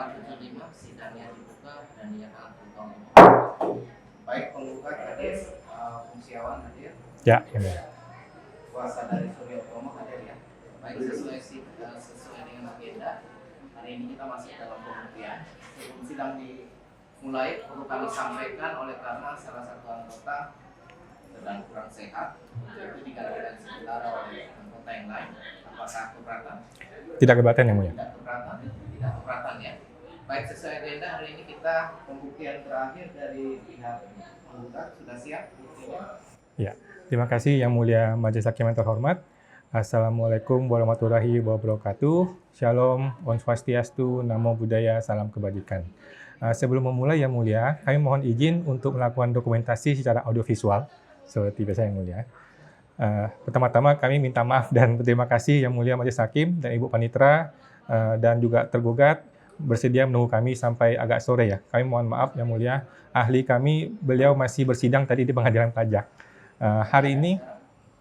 475 sidangnya dibuka dan dinyatakan tertutup. Baik, penggugat hadir, Fungsiawan hadir. Ya, ini. Kuasa dari Surya Utomo hadir ya. Baik, sesuai dengan agenda, hari ini kita masuk dalam pembuktian. Sebelum sidang dimulai, perlu kami sampaikan oleh karena salah satu anggota sedang kurang sehat, itu digantikan sementara oleh anggota yang lain. Apakah keberatan? Tidak keberatan yang mulia. Tidak keberatan, tidak keberatan ya. Baik, sesuai agenda hari ini kita pembuktian terakhir dari pihak penggugat. Sudah siap buktinya? Ya, terima kasih yang mulia Majelis Hakim yang terhormat. Assalamualaikum warahmatullahi wabarakatuh. Shalom, Om Swastiastu, Namo Buddhaya, Salam Kebajikan. Sebelum memulai yang mulia, kami mohon izin untuk melakukan dokumentasi secara audiovisual, seperti biasa yang mulia. Pertama-tama kami minta maaf dan berterima kasih yang mulia Majelis Hakim dan Ibu Panitera dan juga tergugat bersedia menunggu kami sampai agak sore ya. Kami mohon maaf yang mulia, ahli kami beliau masih bersidang tadi di pengadilan pajak. Hari ini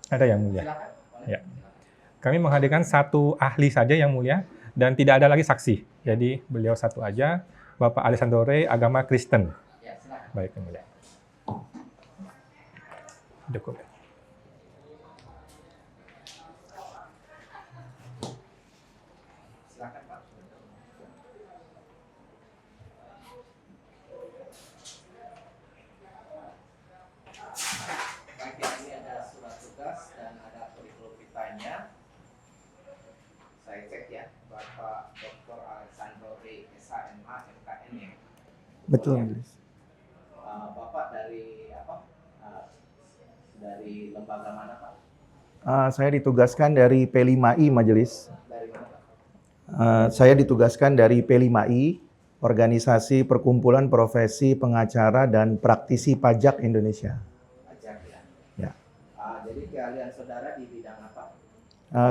ada yang mulia. Ya. Kami menghadirkan satu ahli saja yang mulia dan tidak ada lagi saksi. Jadi beliau satu aja, Bapak Alessandro Rey, agama Kristen. Baik yang mulia. Dokumen. Silakan Pak. Baik, ini ada surat tugas dan ada kurikulum vitanya. Saya cek ya, Bapak Dr. Alessandro Rey, SHMH, MKN ya. Betul, Majelis. Bapak dari apa? Dari lembaga mana Pak? Saya ditugaskan dari P5I, Majelis. Dari mana Pak? Saya ditugaskan dari P5I, Organisasi Perkumpulan Profesi Pengacara dan Praktisi Pajak Indonesia. Pajak ya. Ya. Jadi keahlian saudara di bidang apa?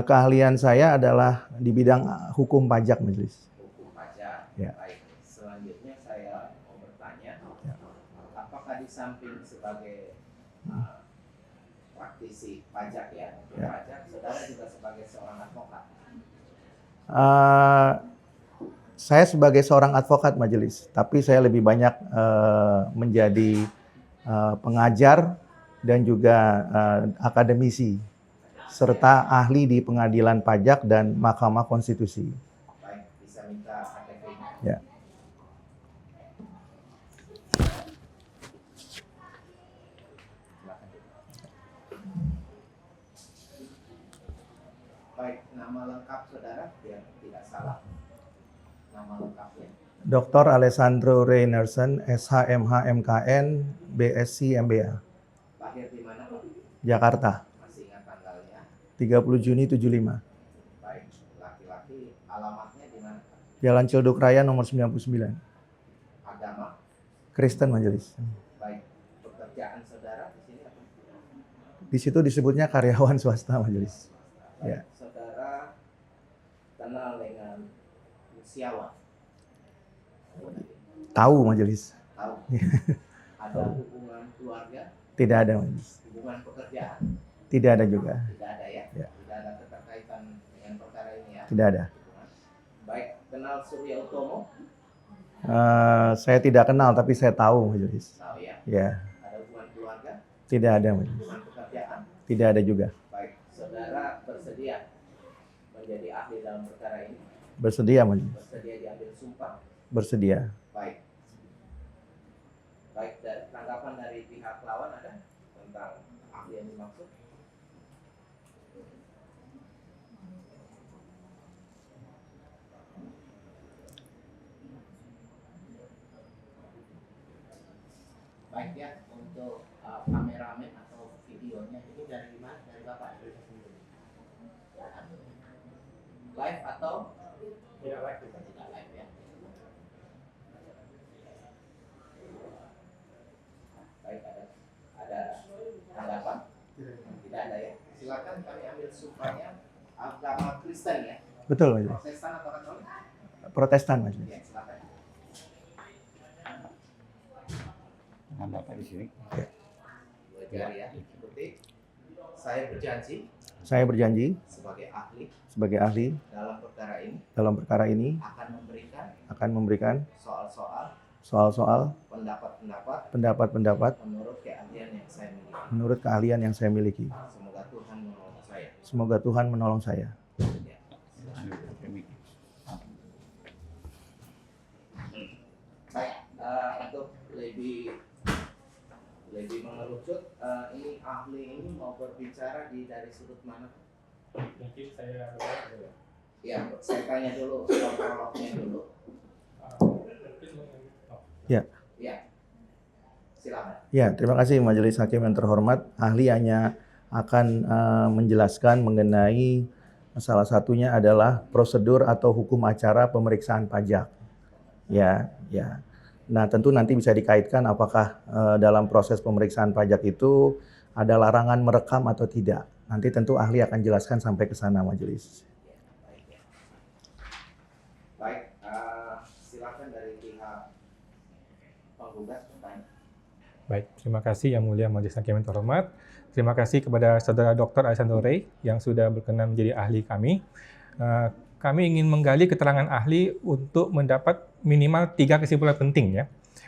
Keahlian saya adalah di bidang hukum pajak, Majelis. Hukum pajak. Ya. Baik. Selanjutnya saya mau bertanya, Ya. apakah di samping sebagai praktisi pajak ya, hukum Ya. pajak, saudara juga sebagai seorang advokat? Saya sebagai seorang advokat, Majelis, tapi saya lebih banyak menjadi pengajar dan juga akademisi, serta ahli di pengadilan pajak dan Mahkamah Konstitusi. Baik, bisa minta KTP-nya. Ya. Baik, nama lengkap saudara biar tidak salah. Nama lengkapnya. Dr. Alessandro Rey Nelson, SHMH MKN, BSc MBA, Lahir di mana Pak? Jakarta, Masih ingat tanggalnya? 30 Juni 75. Baik, laki-laki, alamatnya di mana Pak? Jalan Cilduk Raya nomor 99. Agama? Kristen, Majelis. Baik, pekerjaan saudara di sini apa? Di situ disebutnya karyawan swasta, Majelis. Ya. Saudara kenal dengan Fungsiawan? Tahu, Majelis. Tahu? Ada hubungan keluarga? Tidak ada, Majelis. Hubungan pekerjaan? Tidak ada juga. Tidak ada ya? Ya. Tidak ada keterkaitan dengan perkara ini ya? Tidak ada. Baik, kenal Surya Utomo? Saya tidak kenal, tapi saya tahu, Majelis. Tahu ya? Ya. Ada hubungan keluarga? Tidak ada, Majelis. Hubungan pekerjaan? Tidak ada juga. Baik, saudara bersedia menjadi ahli dalam perkara ini? Bersedia, Majelis. Bersedia diambil sumpah? Bersedia. Baik. Baik, dari tanggapan dari pihak lawan ada tentang ahli yang dimaksud? Baik ya, untuk kameramen atau videonya ini dari mana? Dari Bapak? Live atau? Tidak live. Tidak live ya. Baik, ada tanggapan? Tidak ada ya. Silakan kami ambil sumpahnya. Agama Kristen ya. Betul, Majelis. Protestan atau Katolik? Protestan, Majelis. Ya, silakan. Nama Bapak di sini. Dua jari ya. Ikuti. Saya berjanji Saya berjanji sebagai ahli sebagai ahli dalam perkara ini dalam perkara ini akan memberikan akan memberikan soal-soal, pendapat-pendapat menurut keahlian yang saya miliki. menurut keahlian yang saya miliki. Semoga Tuhan menolong saya. Semoga Tuhan menolong saya. Ya. Baik, untuk lebih mengerucut, ini ahli ini mau berbicara dari sudut mana? Mungkin saya Ya, saya tanya dulu prolognya dulu. Ya. Ya, silakan. Ya, terima kasih Majelis Hakim yang terhormat. Ahli hanya akan menjelaskan mengenai salah satunya adalah prosedur atau hukum acara pemeriksaan pajak. Ya. Nah, tentu nanti bisa dikaitkan apakah dalam proses pemeriksaan pajak itu ada larangan merekam atau tidak. Nanti tentu ahli akan jelaskan sampai ke sana Majelis. Baik, silakan dari pihak penggugat bertanya. Baik, terima kasih Yang Mulia Majelis Hakim yang terhormat. Terima kasih kepada Saudara Dr. Alessandro Rey yang sudah berkenan menjadi ahli kami. Kami ingin menggali keterangan ahli untuk mendapat minimal 3 kesimpulan penting ya.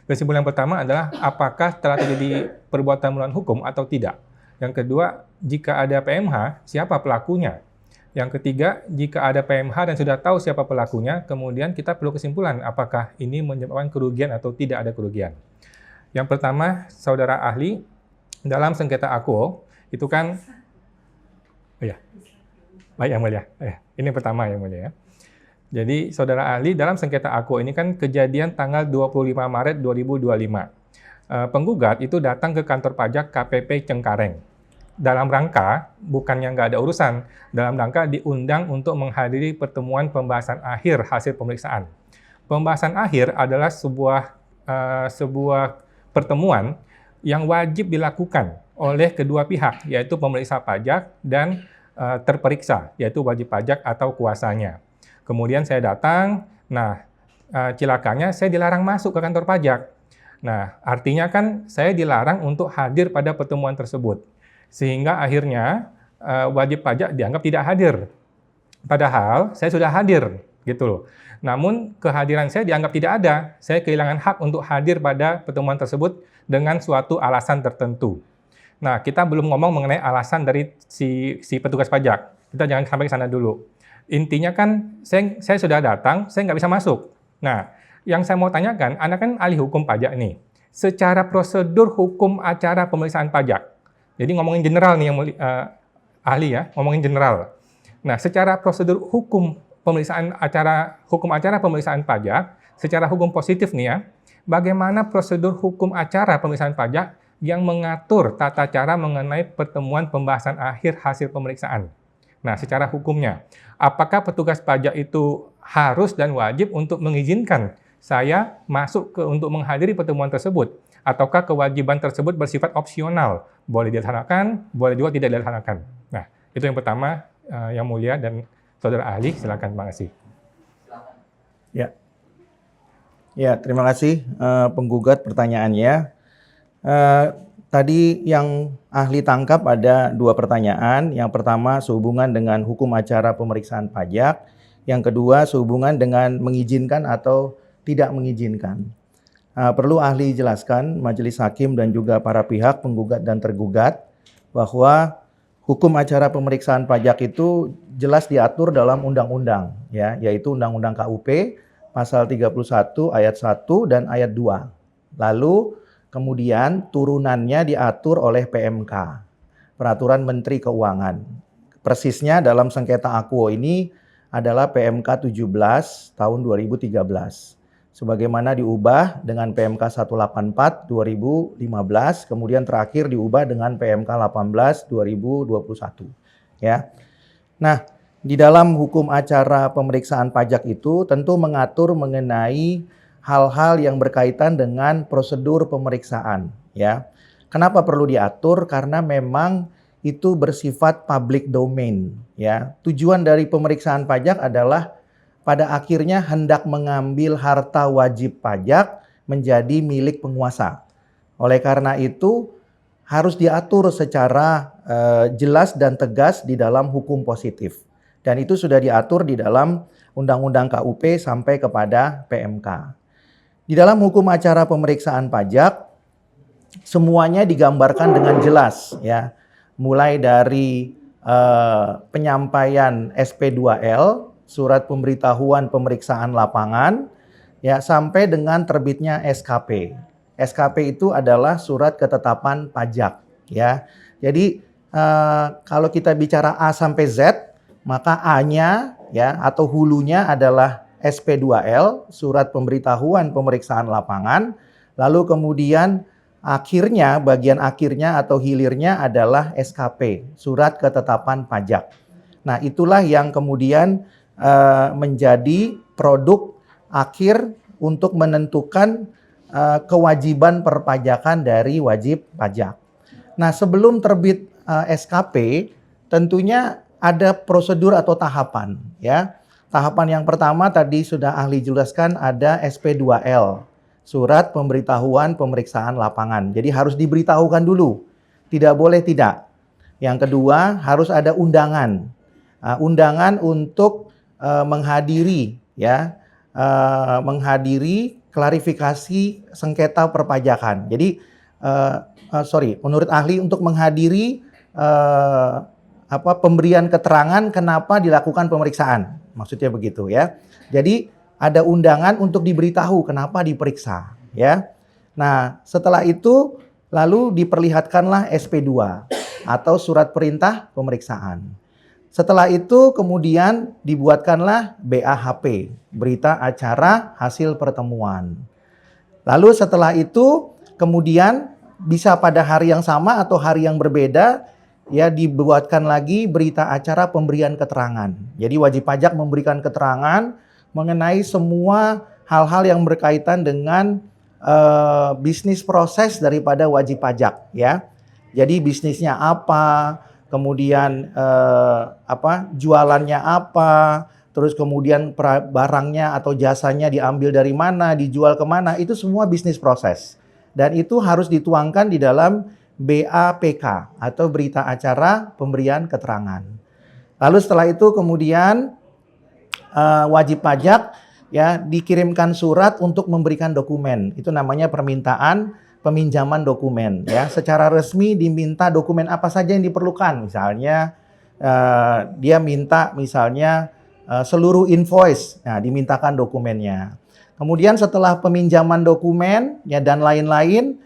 Kesimpulan pertama adalah apakah telah terjadi perbuatan melawan hukum atau tidak. Yang kedua, jika ada PMH, siapa pelakunya? Yang ketiga, jika ada PMH dan sudah tahu siapa pelakunya, kemudian kita perlu kesimpulan apakah ini menyebabkan kerugian atau tidak ada kerugian. Yang pertama, saudara ahli, dalam sengketa akuo, itu kan, baik Yang Mulia, ini pertama Yang Mulia ya. Jadi saudara ahli, dalam sengketa akuo ini kan kejadian tanggal 25 Maret 2025. Penggugat itu datang ke kantor pajak KPP Cengkareng. Dalam rangka, bukannya nggak ada urusan, dalam rangka diundang untuk menghadiri pertemuan pembahasan akhir hasil pemeriksaan. Pembahasan akhir adalah sebuah pertemuan yang wajib dilakukan oleh kedua pihak, yaitu pemeriksa pajak dan terperiksa, yaitu wajib pajak atau kuasanya. Kemudian saya datang, cilakanya saya dilarang masuk ke kantor pajak. Nah, artinya kan saya dilarang untuk hadir pada pertemuan tersebut. Sehingga akhirnya wajib pajak dianggap tidak hadir. Padahal saya sudah hadir, gitu loh. Namun kehadiran saya dianggap tidak ada. Saya kehilangan hak untuk hadir pada pertemuan tersebut dengan suatu alasan tertentu. Nah, kita belum ngomong mengenai alasan dari si petugas pajak. Kita jangan sampai ke sana dulu. Intinya kan saya sudah datang, saya nggak bisa masuk. Nah, yang saya mau tanyakan, Anda kan ahli hukum pajak nih. Secara prosedur hukum acara pemeriksaan pajak, jadi ngomongin general nih yang ahli ya, ngomongin general. Nah, secara prosedur hukum acara pemeriksaan pajak, secara hukum positif nih ya, bagaimana prosedur hukum acara pemeriksaan pajak yang mengatur tata cara mengenai pertemuan pembahasan akhir hasil pemeriksaan. Nah, secara hukumnya, apakah petugas pajak itu harus dan wajib untuk mengizinkan saya masuk untuk menghadiri pertemuan tersebut? Ataukah kewajiban tersebut bersifat opsional? Boleh dilaksanakan, boleh juga tidak dilaksanakan. Nah, itu yang pertama, Yang Mulia dan Saudara Ahli, silakan. Terima kasih. Ya, terima kasih penggugat pertanyaannya. Tadi yang ahli tangkap ada 2 pertanyaan. Yang pertama sehubungan dengan hukum acara pemeriksaan pajak. Yang kedua sehubungan dengan mengizinkan atau tidak mengizinkan. Perlu ahli jelaskan, majelis hakim dan juga para pihak penggugat dan tergugat, bahwa hukum acara pemeriksaan pajak itu jelas diatur dalam undang-undang, ya, yaitu Undang-Undang KUP pasal 31 ayat 1 dan ayat 2. Lalu kemudian turunannya diatur oleh PMK, Peraturan Menteri Keuangan. Persisnya dalam sengketa akuo ini adalah PMK 17 tahun 2013. Sebagaimana diubah dengan PMK 184 2015, kemudian terakhir diubah dengan PMK 18 2021. Ya. Nah, di dalam hukum acara pemeriksaan pajak itu tentu mengatur mengenai hal-hal yang berkaitan dengan prosedur pemeriksaan, ya. Kenapa perlu diatur? Karena memang itu bersifat public domain, ya. Tujuan dari pemeriksaan pajak adalah pada akhirnya hendak mengambil harta wajib pajak menjadi milik penguasa. Oleh karena itu harus diatur secara jelas dan tegas di dalam hukum positif. Dan itu sudah diatur di dalam Undang-Undang KUP sampai kepada PMK. Di dalam hukum acara pemeriksaan pajak, semuanya digambarkan dengan jelas ya. Mulai dari penyampaian SP2L, surat pemberitahuan pemeriksaan lapangan, ya sampai dengan terbitnya SKP. SKP itu adalah surat ketetapan pajak ya. Jadi kalau kita bicara A sampai Z, maka A-nya ya atau hulunya adalah SP2L, surat pemberitahuan pemeriksaan lapangan, lalu kemudian akhirnya, bagian akhirnya atau hilirnya adalah SKP, surat ketetapan pajak. Nah, itulah yang kemudian menjadi produk akhir untuk menentukan kewajiban perpajakan dari wajib pajak. Nah, sebelum terbit SKP, tentunya ada prosedur atau tahapan, ya. Tahapan yang pertama tadi sudah ahli jelaskan, ada SP2L, surat pemberitahuan pemeriksaan lapangan. Jadi harus diberitahukan dulu, tidak boleh tidak. Yang kedua, harus ada undangan. Undangan untuk menghadiri ya, menghadiri klarifikasi sengketa perpajakan. Jadi menurut ahli untuk menghadiri pemberian keterangan kenapa dilakukan pemeriksaan. Maksudnya begitu ya. Jadi ada undangan untuk diberitahu kenapa diperiksa ya. Nah, setelah itu lalu diperlihatkanlah SP2 atau surat perintah pemeriksaan. Setelah itu kemudian dibuatkanlah BAHP, berita acara hasil pertemuan. Lalu setelah itu kemudian bisa pada hari yang sama atau hari yang berbeda, ya dibuatkan lagi berita acara pemberian keterangan. Jadi wajib pajak memberikan keterangan mengenai semua hal-hal yang berkaitan dengan bisnis proses daripada wajib pajak ya. Jadi bisnisnya apa, kemudian jualannya apa, terus kemudian barangnya atau jasanya diambil dari mana, dijual kemana, itu semua bisnis proses. Dan itu harus dituangkan di dalam BAPK atau berita acara pemberian keterangan. Lalu setelah itu kemudian wajib pajak ya dikirimkan surat untuk memberikan dokumen. Itu namanya permintaan peminjaman dokumen ya. Secara resmi diminta dokumen apa saja yang diperlukan. Misalnya dia minta misalnya seluruh invoice. Nah, dimintakan dokumennya. Kemudian setelah peminjaman dokumen ya dan lain-lain,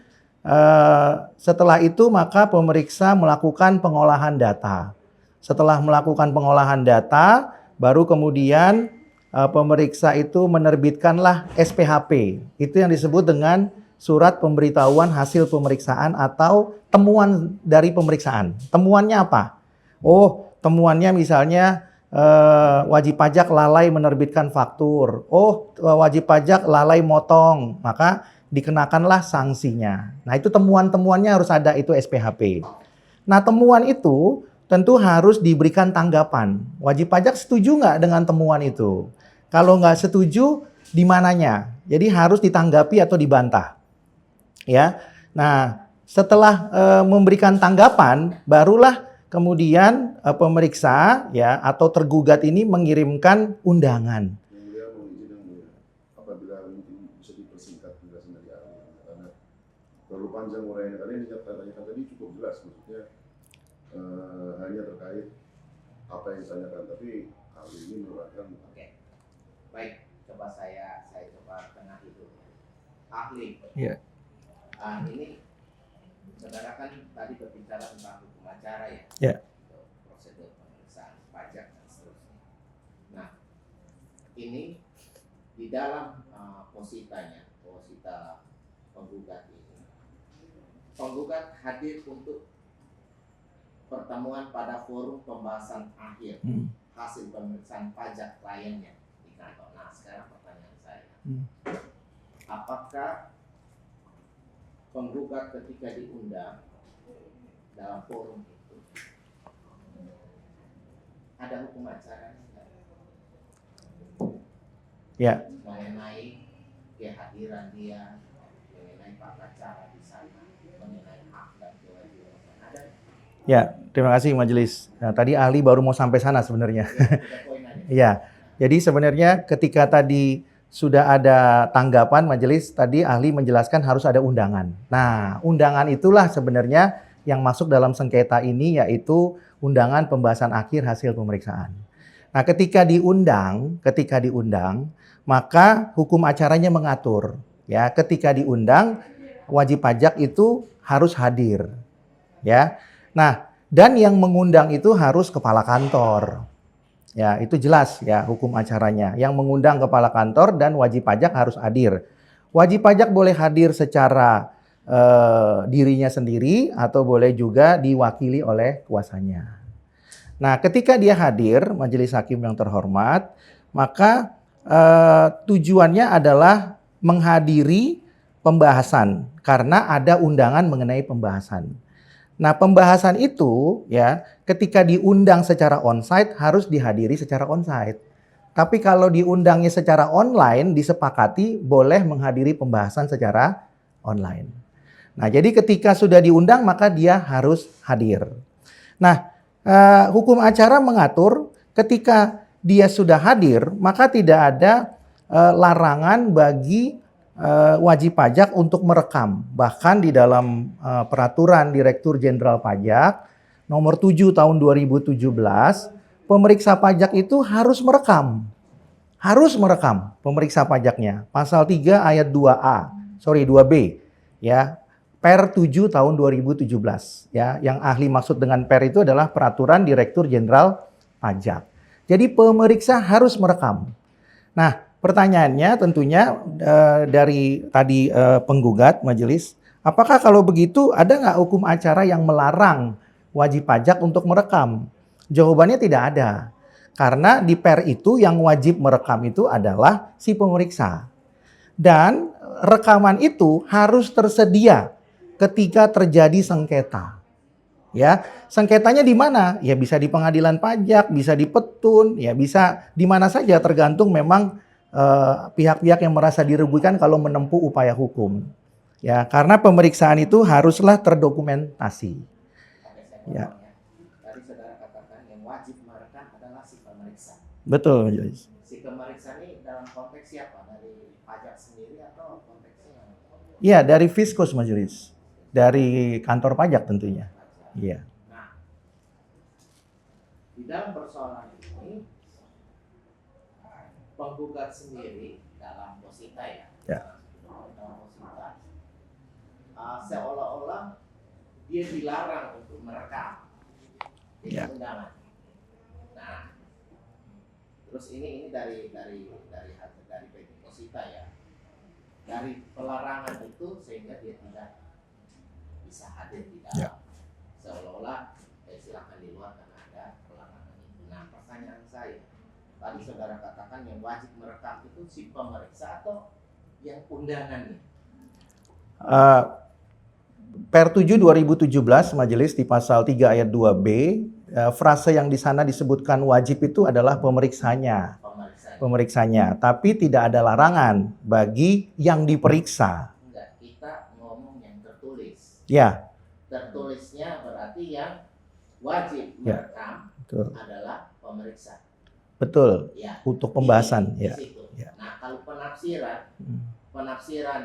setelah itu maka pemeriksa melakukan pengolahan data. Setelah melakukan pengolahan data, baru kemudian pemeriksa itu menerbitkanlah SPHP. Itu yang disebut dengan surat pemberitahuan hasil pemeriksaan atau temuan dari pemeriksaan. Temuannya apa? Oh, temuannya misalnya wajib pajak lalai menerbitkan faktur. Oh, wajib pajak lalai motong. Maka dikenakanlah sanksinya. Nah, itu temuan-temuannya harus ada, itu SPHP. Nah, temuan itu tentu harus diberikan tanggapan. Wajib pajak setuju nggak dengan temuan itu? Kalau nggak setuju, di mananya? Jadi harus ditanggapi atau dibantah. Ya. Nah, setelah memberikan tanggapan, barulah kemudian pemeriksa ya atau tergugat ini mengirimkan undangan. Terlalu panjang uraiannya tadi, yang ditanyakan tadi cukup jelas, maksudnya hanya terkait apa yang ditanyakan, tapi hal ini merupakan. Oke, baik, coba saya coba tengah itu. Ahli. Iya. Ini saudara kan tadi berbicara tentang hukum acara ya. Iya. Prosedur pemeriksaan pajak dan seterusnya. Nah, ini di dalam posita penggugat ini. Penggugat hadir untuk pertemuan pada forum pembahasan akhir hasil pemeriksaan pajak kliennya di kantor. Nah, sekarang pertanyaan saya, apakah penggugat ketika diundang dalam forum itu ada hukum acaranya Ya. mengenai kehadiran dia, mengenai tata cara di sana, mengenai hak dan kewajiban ada? Ya, terima kasih majelis. Nah, tadi ahli baru mau sampai sana sebenarnya. Ada poin aja. Iya. Jadi sebenarnya ketika tadi sudah ada tanggapan majelis, tadi ahli menjelaskan harus ada undangan. Nah, undangan itulah sebenarnya yang masuk dalam sengketa ini, yaitu undangan pembahasan akhir hasil pemeriksaan. Nah, ketika diundang, maka hukum acaranya mengatur, ya, ketika diundang wajib pajak itu harus hadir, ya. Nah, dan yang mengundang itu harus kepala kantor. Ya, itu jelas ya hukum acaranya. Yang mengundang kepala kantor dan wajib pajak harus hadir. Wajib pajak boleh hadir secara dirinya sendiri atau boleh juga diwakili oleh kuasanya. Nah, ketika dia hadir, majelis hakim yang terhormat, maka tujuannya adalah menghadiri pembahasan karena ada undangan mengenai pembahasan. Nah, pembahasan itu ya ketika diundang secara onsite harus dihadiri secara onsite. Tapi kalau diundangnya secara online disepakati boleh menghadiri pembahasan secara online. Nah, jadi ketika sudah diundang maka dia harus hadir. Nah, hukum acara mengatur ketika dia sudah hadir maka tidak ada larangan bagi wajib pajak untuk merekam. Bahkan di dalam peraturan Direktur Jenderal Pajak nomor 7 tahun 2017, pemeriksa pajak itu harus merekam. Harus merekam pemeriksa pajaknya. Pasal 3 ayat 2B. Ya. Per 7 tahun 2017. Ya, yang ahli maksud dengan per itu adalah peraturan Direktur Jenderal Pajak. Jadi pemeriksa harus merekam. Nah, pertanyaannya tentunya dari tadi penggugat majelis, apakah kalau begitu ada nggak hukum acara yang melarang wajib pajak untuk merekam? Jawabannya tidak ada. Karena di per itu yang wajib merekam itu adalah si pemeriksa. Dan rekaman itu harus tersedia ketika terjadi sengketa. Ya, sengketanya di mana? Ya bisa di pengadilan pajak, bisa di petun, ya bisa di mana saja tergantung memang pihak-pihak yang merasa dirugikan kalau menempuh upaya hukum. Ya, karena pemeriksaan itu haruslah terdokumentasi. Ya. Tadi saudara katakan yang wajib merekam adalah si pemeriksa. Betul, Majelis. Si pemeriksa ini dalam konteks siapa? Dari pajak sendiri atau konteksnya yang? Iya, dari Fiskus Majelis. Dari kantor pajak tentunya. Iya. Nah, di dalam persoalan ini penggugat sendiri dalam posita ya. Dalam posita seolah-olah dia dilarang untuk merekam di undangan. Nah, terus ini dari posita ya. Dari pelarangan itu sehingga dia tidak bisa hadir di dalam. Seolah-olah silakan di luar karena ada pelarangan itu. Nah, pertanyaan saya, tadi saudara katakan yang wajib merekam itu si pemeriksa atau yang undangannya? Per 7 2017 majelis di pasal 3 ayat 2B, frase yang di sana disebutkan wajib itu adalah pemeriksanya. Pemeriksanya, tapi tidak ada larangan bagi yang diperiksa. Enggak, kita ngomong yang tertulis. Ya. Tertulisnya berarti yang wajib merekam adalah pemeriksa. Betul. Ya. Untuk pembahasan. Di Ya. situ. Nah, kalau penafsiran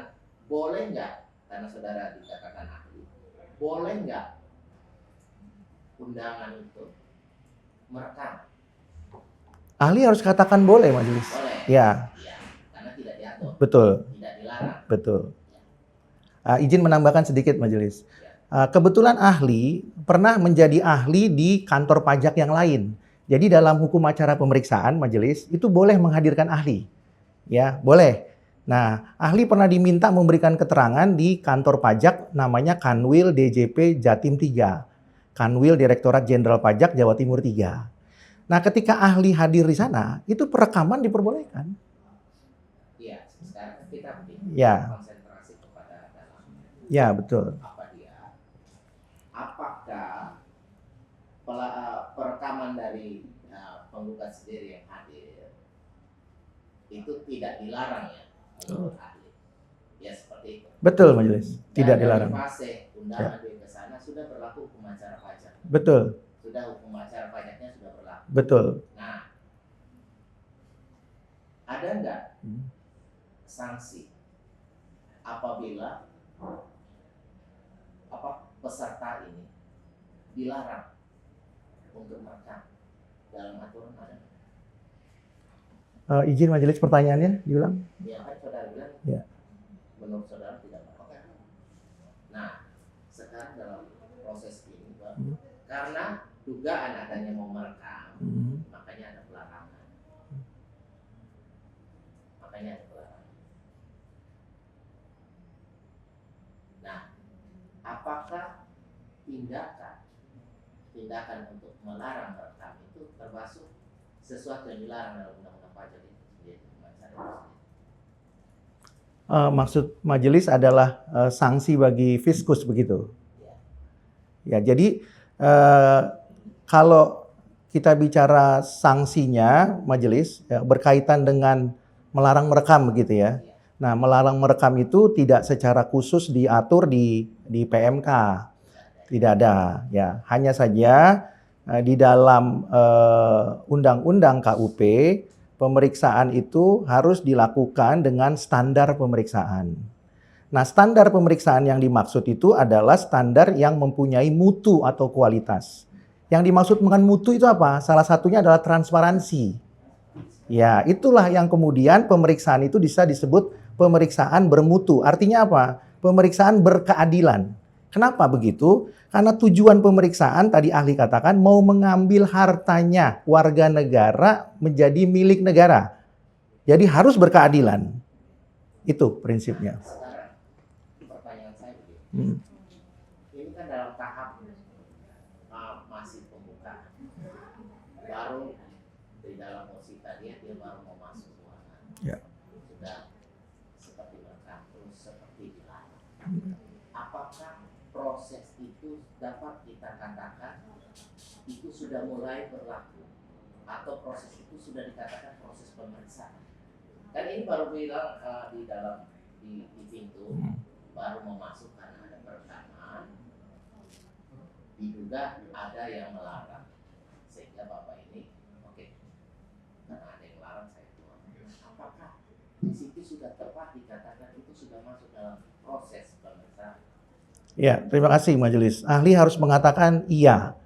boleh nggak? Karena saudara dikatakan ahli, boleh nggak undangan itu merekam? Ahli harus katakan boleh, majelis. Boleh. Ya. Karena tidak diatur. Betul. Tidak dilarang. Betul. Izin menambahkan sedikit, majelis. Kebetulan ahli pernah menjadi ahli di kantor pajak yang lain. Jadi dalam hukum acara pemeriksaan, majelis itu boleh menghadirkan ahli. Ya, boleh. Nah, ahli pernah diminta memberikan keterangan di kantor pajak namanya Kanwil DJP Jatim 3. Kanwil Direktorat Jenderal Pajak Jawa Timur 3. Nah, ketika ahli hadir di sana, itu perekaman diperbolehkan. Iya, sekarang kita konsentrasi kepada dalam. Ya, betul. Apakah perekaman dari penggugat sendiri yang hadir itu tidak dilarang ya menurut ahli? Ya seperti itu. Betul, majelis. Tidak dilarang. Dari fase undangan dia ke sana sudah berlaku hukum acara pajak. Betul. Sudah hukum acara pajaknya sudah berlaku. Betul. Nah, ada nggak sanksi apabila peserta ini dilarang untuk merekam dalam aturan ada? Izin majelis pertanyaannya diulang. Ya kan saudara bilang, Ya. menurut saudara tidak apa-apa. Nah, sekarang dalam proses ini, Pak, karena dugaan adanya mau merekam, makanya ada pelarangan. Nah, apakah tindakan untuk melarang merekam itu termasuk sesuatu yang dilarang dalam undang-undang pajak itu sendiri? Maksud majelis adalah sanksi bagi fiskus begitu. Ya, jadi kalau kita bicara sanksinya majelis ya, berkaitan dengan melarang merekam begitu ya. Nah, melarang merekam itu tidak secara khusus diatur di PMK. Tidak ada ya. Hanya saja di dalam undang-undang KUP pemeriksaan itu harus dilakukan dengan standar pemeriksaan. Nah, standar pemeriksaan yang dimaksud itu adalah standar yang mempunyai mutu atau kualitas. Yang dimaksud dengan mutu itu apa? Salah satunya adalah transparansi. Ya, itulah yang kemudian pemeriksaan itu bisa disebut pemeriksaan bermutu. Artinya apa? Pemeriksaan berkeadilan. Kenapa begitu? Karena tujuan pemeriksaan tadi ahli katakan mau mengambil hartanya warga negara menjadi milik negara. Jadi harus berkeadilan. Itu prinsipnya. Sekarang pertanyaan saya begini. Ini kan dalam tahap masih pembukaan. Baru di dalam mosi tadi dia baru mau masuk ruangan. Ya. Sudah seperti merekam terus seperti dilarang. Apakah proses itu dapat kita katakan itu sudah mulai berlaku atau proses itu sudah dikatakan proses pemeriksaan? Kan ini baru bilang di dalam di pintu baru mau masuk karena ada perekaman, diduga ada yang melarang sehingga bapak ini karena ada yang melarang saya keluar. Apakah di situ sudah tepat dikatakan itu sudah masuk dalam proses pemeriksaan? Ya, terima kasih majelis. Ahli harus mengatakan iya.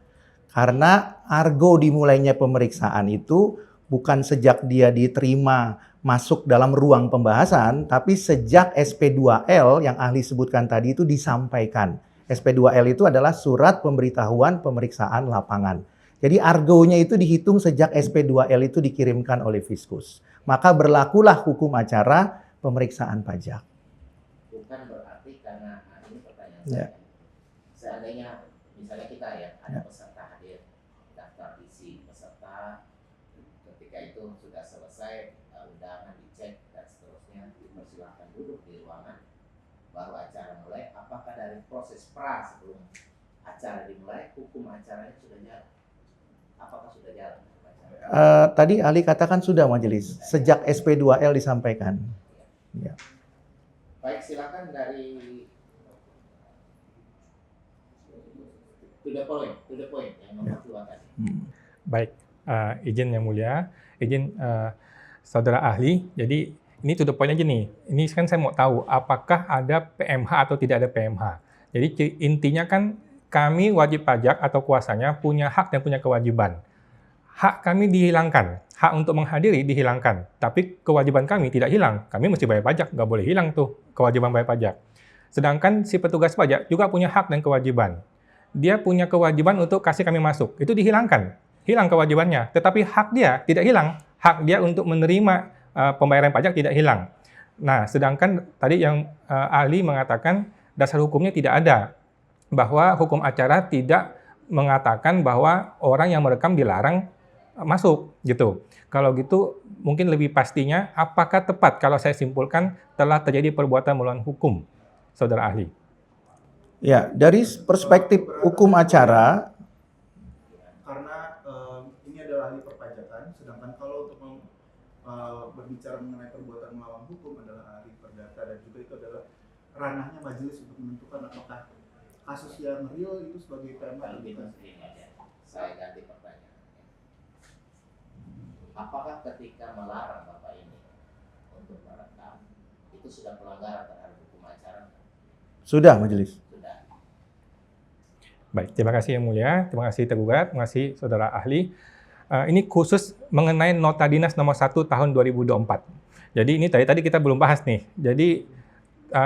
Karena argo dimulainya pemeriksaan itu bukan sejak dia diterima masuk dalam ruang pembahasan, tapi sejak SP2L yang ahli sebutkan tadi itu disampaikan. SP2L itu adalah surat pemberitahuan pemeriksaan lapangan. Jadi argonya itu dihitung sejak SP2L itu dikirimkan oleh Fiskus. Maka berlakulah hukum acara pemeriksaan pajak. Bukan berarti karena ini pertanyaan Ya. saya. Seandainya misalnya kita ya ada peserta hadir, daftar isi peserta, ketika itu sudah selesai undangan dicek dan seterusnya, dipersilakan duduk di ruangan, baru acara mulai. Apakah dari proses sebelum acara dimulai, hukum acaranya sudah jalan? Apakah sudah jalan? Tadi ahli katakan sudah majelis, sejak SP2L disampaikan. Ya. Baik, silakan dari to the point yang nomor 2 tadi. Baik, izin yang mulia, izin saudara ahli. Jadi ini to the point aja nih. Ini kan saya mau tahu apakah ada PMH atau tidak ada PMH. Jadi intinya kan kami wajib pajak atau kuasanya punya hak dan punya kewajiban. Hak kami dihilangkan, hak untuk menghadiri dihilangkan, tapi kewajiban kami tidak hilang. Kami mesti bayar pajak, nggak boleh hilang tuh kewajiban bayar pajak. Sedangkan si petugas pajak juga punya hak dan kewajiban. Dia punya kewajiban untuk kasih kami masuk, itu dihilangkan, hilang kewajibannya. Tetapi hak dia tidak hilang, hak dia untuk menerima pembayaran pajak tidak hilang. Nah, sedangkan tadi yang ahli mengatakan dasar hukumnya tidak ada, bahwa hukum acara tidak mengatakan bahwa orang yang merekam dilarang masuk gitu. Kalau gitu mungkin lebih pastinya apakah tepat kalau saya simpulkan telah terjadi perbuatan melawan hukum, saudara ahli? Ya, dari perspektif hukum acara, karena ini adalah ahli perpajakan, sedangkan kalau untuk berbicara mengenai perbuatan melawan hukum adalah ahli perdata, dan juga itu adalah ranahnya majelis untuk menentukan apakah kasus yang real itu sebagai PMH atau bukan. Saya ganti pertanyaan. Apakah ketika melarang Bapak ini untuk merekam, itu sudah pelanggaran terhadap hukum acara? Sudah majelis. Sudah. Baik, terima kasih Yang Mulia, terima kasih tergugat, terima kasih Saudara Ahli. Ini khusus mengenai Nota Dinas nomor 1 tahun 2024. Jadi ini tadi kita belum bahas nih. Jadi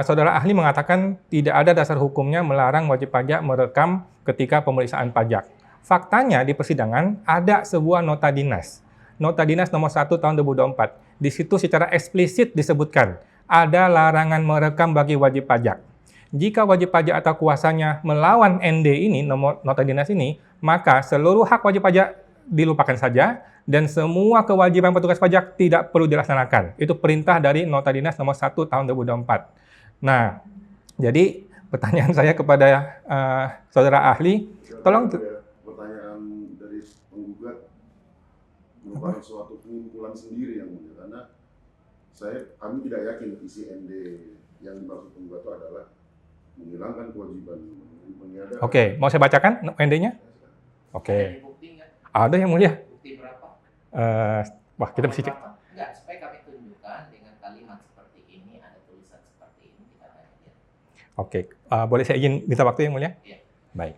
Saudara Ahli mengatakan tidak ada dasar hukumnya melarang wajib pajak merekam ketika pemeriksaan pajak. Faktanya di persidangan ada sebuah Nota Dinas. Nota Dinas nomor 1 tahun 2024. Di situ secara eksplisit disebutkan ada larangan merekam bagi wajib pajak. Jika wajib pajak atau kuasanya melawan ND ini, nomor Nota Dinas ini, maka seluruh hak wajib pajak dilupakan saja dan semua kewajiban petugas pajak tidak perlu dilaksanakan. Itu perintah dari Nota Dinas nomor 1 tahun 2024. Nah, jadi pertanyaan saya kepada Saudara Ahli, tolong pertanyaan dari penggugat merupakan suatu pengumpulan sendiri yang mulia, karena kami tidak yakin isi ND yang dimaksud penggugat itu adalah menghilangkan kewajiban meniadakan. Oke, mau saya bacakan ND-nya? Oke. Ada bukti nggak? Ada Yang Mulia. Bukti berapa? Wah, kita mesti cek. Enggak, supaya kami tunjukkan dengan kalimat seperti ini, ada tulisan seperti ini, kita tanya dia. Oke, boleh saya izin minta waktu Yang Mulia? Iya. Baik.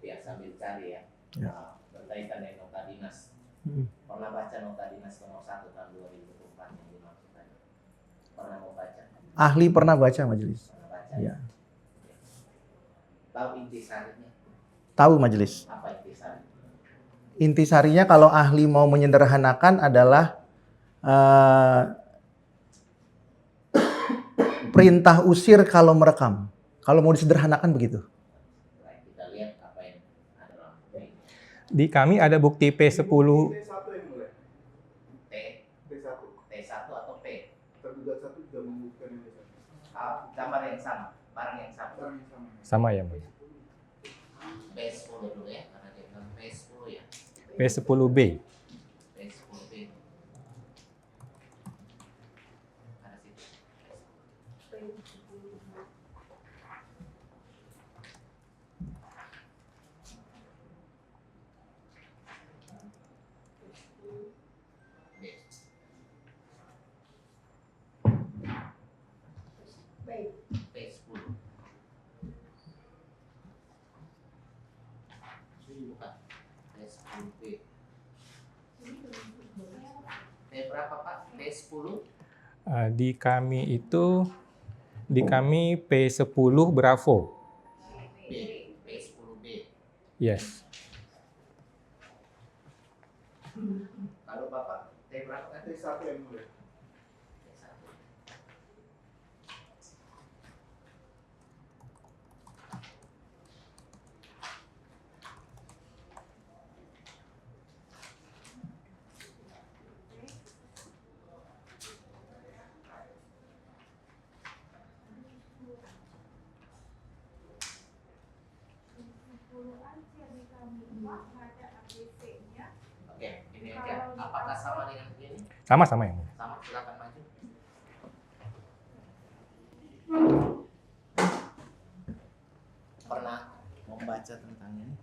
Ya, sambil cari ya. Ya. Berkaitan dengan Nota Dinas. Pernah baca Nota Dinas nomor 1 tahun 2024 yang dimaksud tadi? Pernah mau baca? Ahli pernah baca majelis. Pernah baca? Ya. Tahu intisarinya? Tahu majelis. Apa intisari? Intisarinya kalau ahli mau menyederhanakan adalah perintah usir kalau merekam. Kalau mau disederhanakan begitu. Baik, kita lihat apa yang ada dalam bukti. Di kami ada bukti P10. T1 yang mulai. T, T1. T1 atau P? Tergugat 1 juga membuktikan yang T1. Gambar yang sama, barang yang sama. Barang yang sama. Sama ya, Mulia. P10 dulu ya, karena dia bilang P10 ya. P10B. P10B. Ada situ. P10. Bukan. P10B. P berapa Pak? P10? Di kami P10 Bravo. B. P10B. Yes. Kalau Bapak T berapa kan? T1 yang mulai. T1. Oke, ini aja. Apakah sama dengan ini? Sama-sama Yang Mulia. Sama, silakan maju. Pernah membaca tentang ini?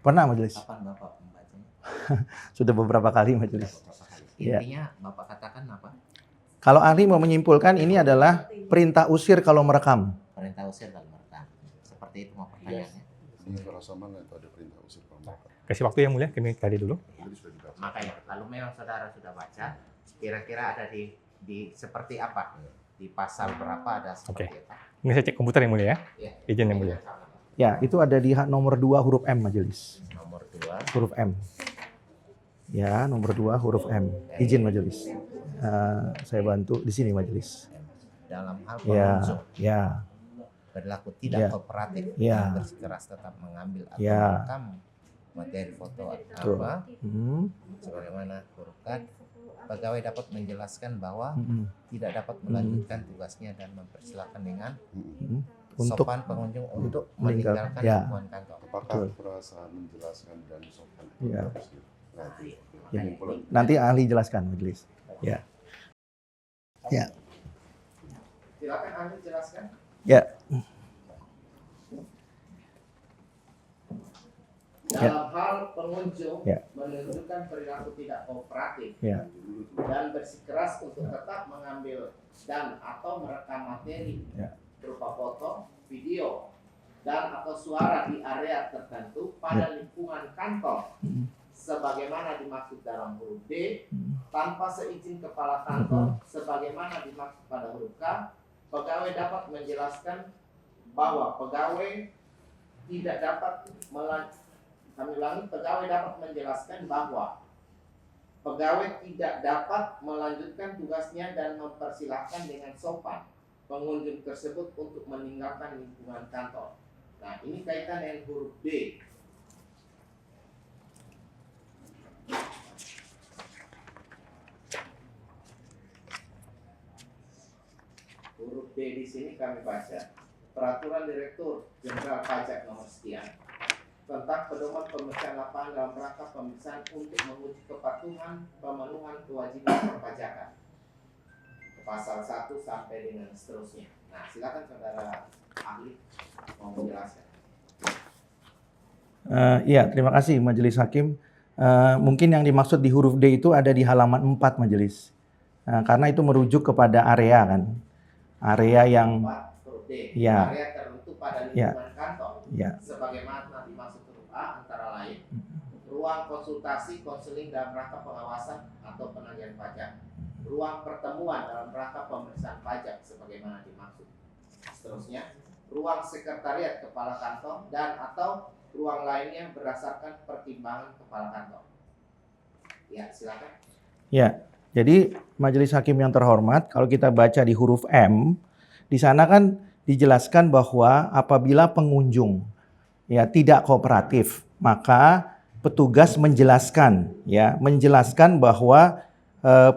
Pernah majelis. Kapan Bapak membacanya? Sudah beberapa kali majelis. Beberapa kali. Iya. Intinya Bapak katakan apa? Kalau ahli mau menyimpulkan ini adalah perintah usir kalau merekam. Perintah usir kalau merekam. Seperti itu mau pertanyaannya. Ini rasa mana itu ada perintah usir kalau Kasih waktu Yang Mulia, kami tadi dulu. Jadi sudah dibaca. Makanya, lalu memang saudara sudah baca, kira-kira ada di seperti apa? Di pasal berapa ada seperti apa? Ini saya cek komputer Yang Mulia ya. Ya. Izin Yang Mulia. Ya, itu ada di hak nomor 2 huruf M majelis. Nomor 2. Huruf M. Ya, nomor 2 huruf M. Izin majelis. Saya bantu di sini majelis. Dalam hal Ya, pengunjung ya, berlaku tidak Ya. kooperatif Ya. dan bersikeras tetap mengambil atau Ya. merekam materi foto Betul. apa Hmm, sebagaimana huruf K, pegawai dapat menjelaskan bahwa hmm, tidak dapat melanjutkan tugasnya dan mempersilahkan dengan hmm. Untuk sopan pengunjung untuk meninggalkan. meninggalkan Ya. lingkungan kantor. Apakah Betul. perasaan menjelaskan dan sopan Iya. harus berarti. Ya. Pengumpulan. Nanti ahli jelaskan majelis. Ya. Ya. Silakan ahli jelaskan. Ya. Dalam hal pengunjung Ya. menunjukkan perilaku tidak kooperatif Ya. dan bersikeras untuk tetap mengambil dan atau merekam materi Ya. berupa foto, video, dan atau suara di area tertentu pada lingkungan kantor sebagaimana dimaksud dalam huruf D tanpa seizin kepala kantor sebagaimana dimaksud pada huruf K, pegawai dapat menjelaskan bahwa pegawai tidak dapat pegawai dapat menjelaskan bahwa pegawai tidak dapat melanjutkan tugasnya dan mempersilahkan dengan sopan pengunjung tersebut untuk meninggalkan lingkungan kantor. Nah, ini kaitan dengan huruf D. Huruf D di sini kami baca Peraturan Direktur Jenderal Pajak nomor sekian tentang pedoman pemeriksaan lapangan dalam rangka pemeriksaan untuk menguji kepatuhan pemenuhan kewajiban perpajakan. Pasal 1 sampai dengan seterusnya. Nah, silakan saudara ahli mau menjelaskan. Iya, terima kasih Majelis Hakim. Mungkin yang dimaksud di huruf D itu ada di halaman 4 Majelis. Karena itu merujuk kepada area kan. Area yang 4 huruf D. Ya. Area tertentu pada Ya. lingkungan kantor. Ya. Sebagaimana dimaksud huruf A antara lain ruang konsultasi konseling dalam rangka pengawasan atau penagihan pajak, ruang pertemuan dalam rangka pemeriksaan pajak sebagaimana dimaksud. Seterusnya, ruang sekretariat kepala kantor dan atau ruang lainnya berdasarkan pertimbangan kepala kantor. Ya, silakan. Ya, jadi Majelis Hakim yang terhormat, kalau kita baca di huruf M, di sana kan dijelaskan bahwa apabila pengunjung ya tidak kooperatif, maka petugas menjelaskan bahwa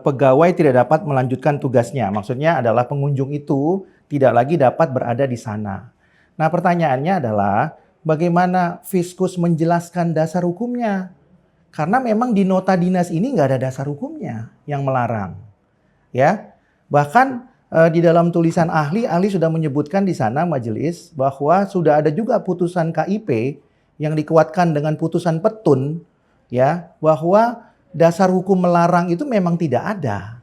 pegawai tidak dapat melanjutkan tugasnya. Maksudnya adalah pengunjung itu tidak lagi dapat berada di sana. Nah, pertanyaannya adalah bagaimana Fiskus menjelaskan dasar hukumnya? Karena memang di nota dinas ini nggak ada dasar hukumnya yang melarang. Ya, bahkan di dalam tulisan ahli sudah menyebutkan di sana majelis bahwa sudah ada juga putusan KIP yang dikuatkan dengan putusan petun, ya, bahwa dasar hukum melarang itu memang tidak ada,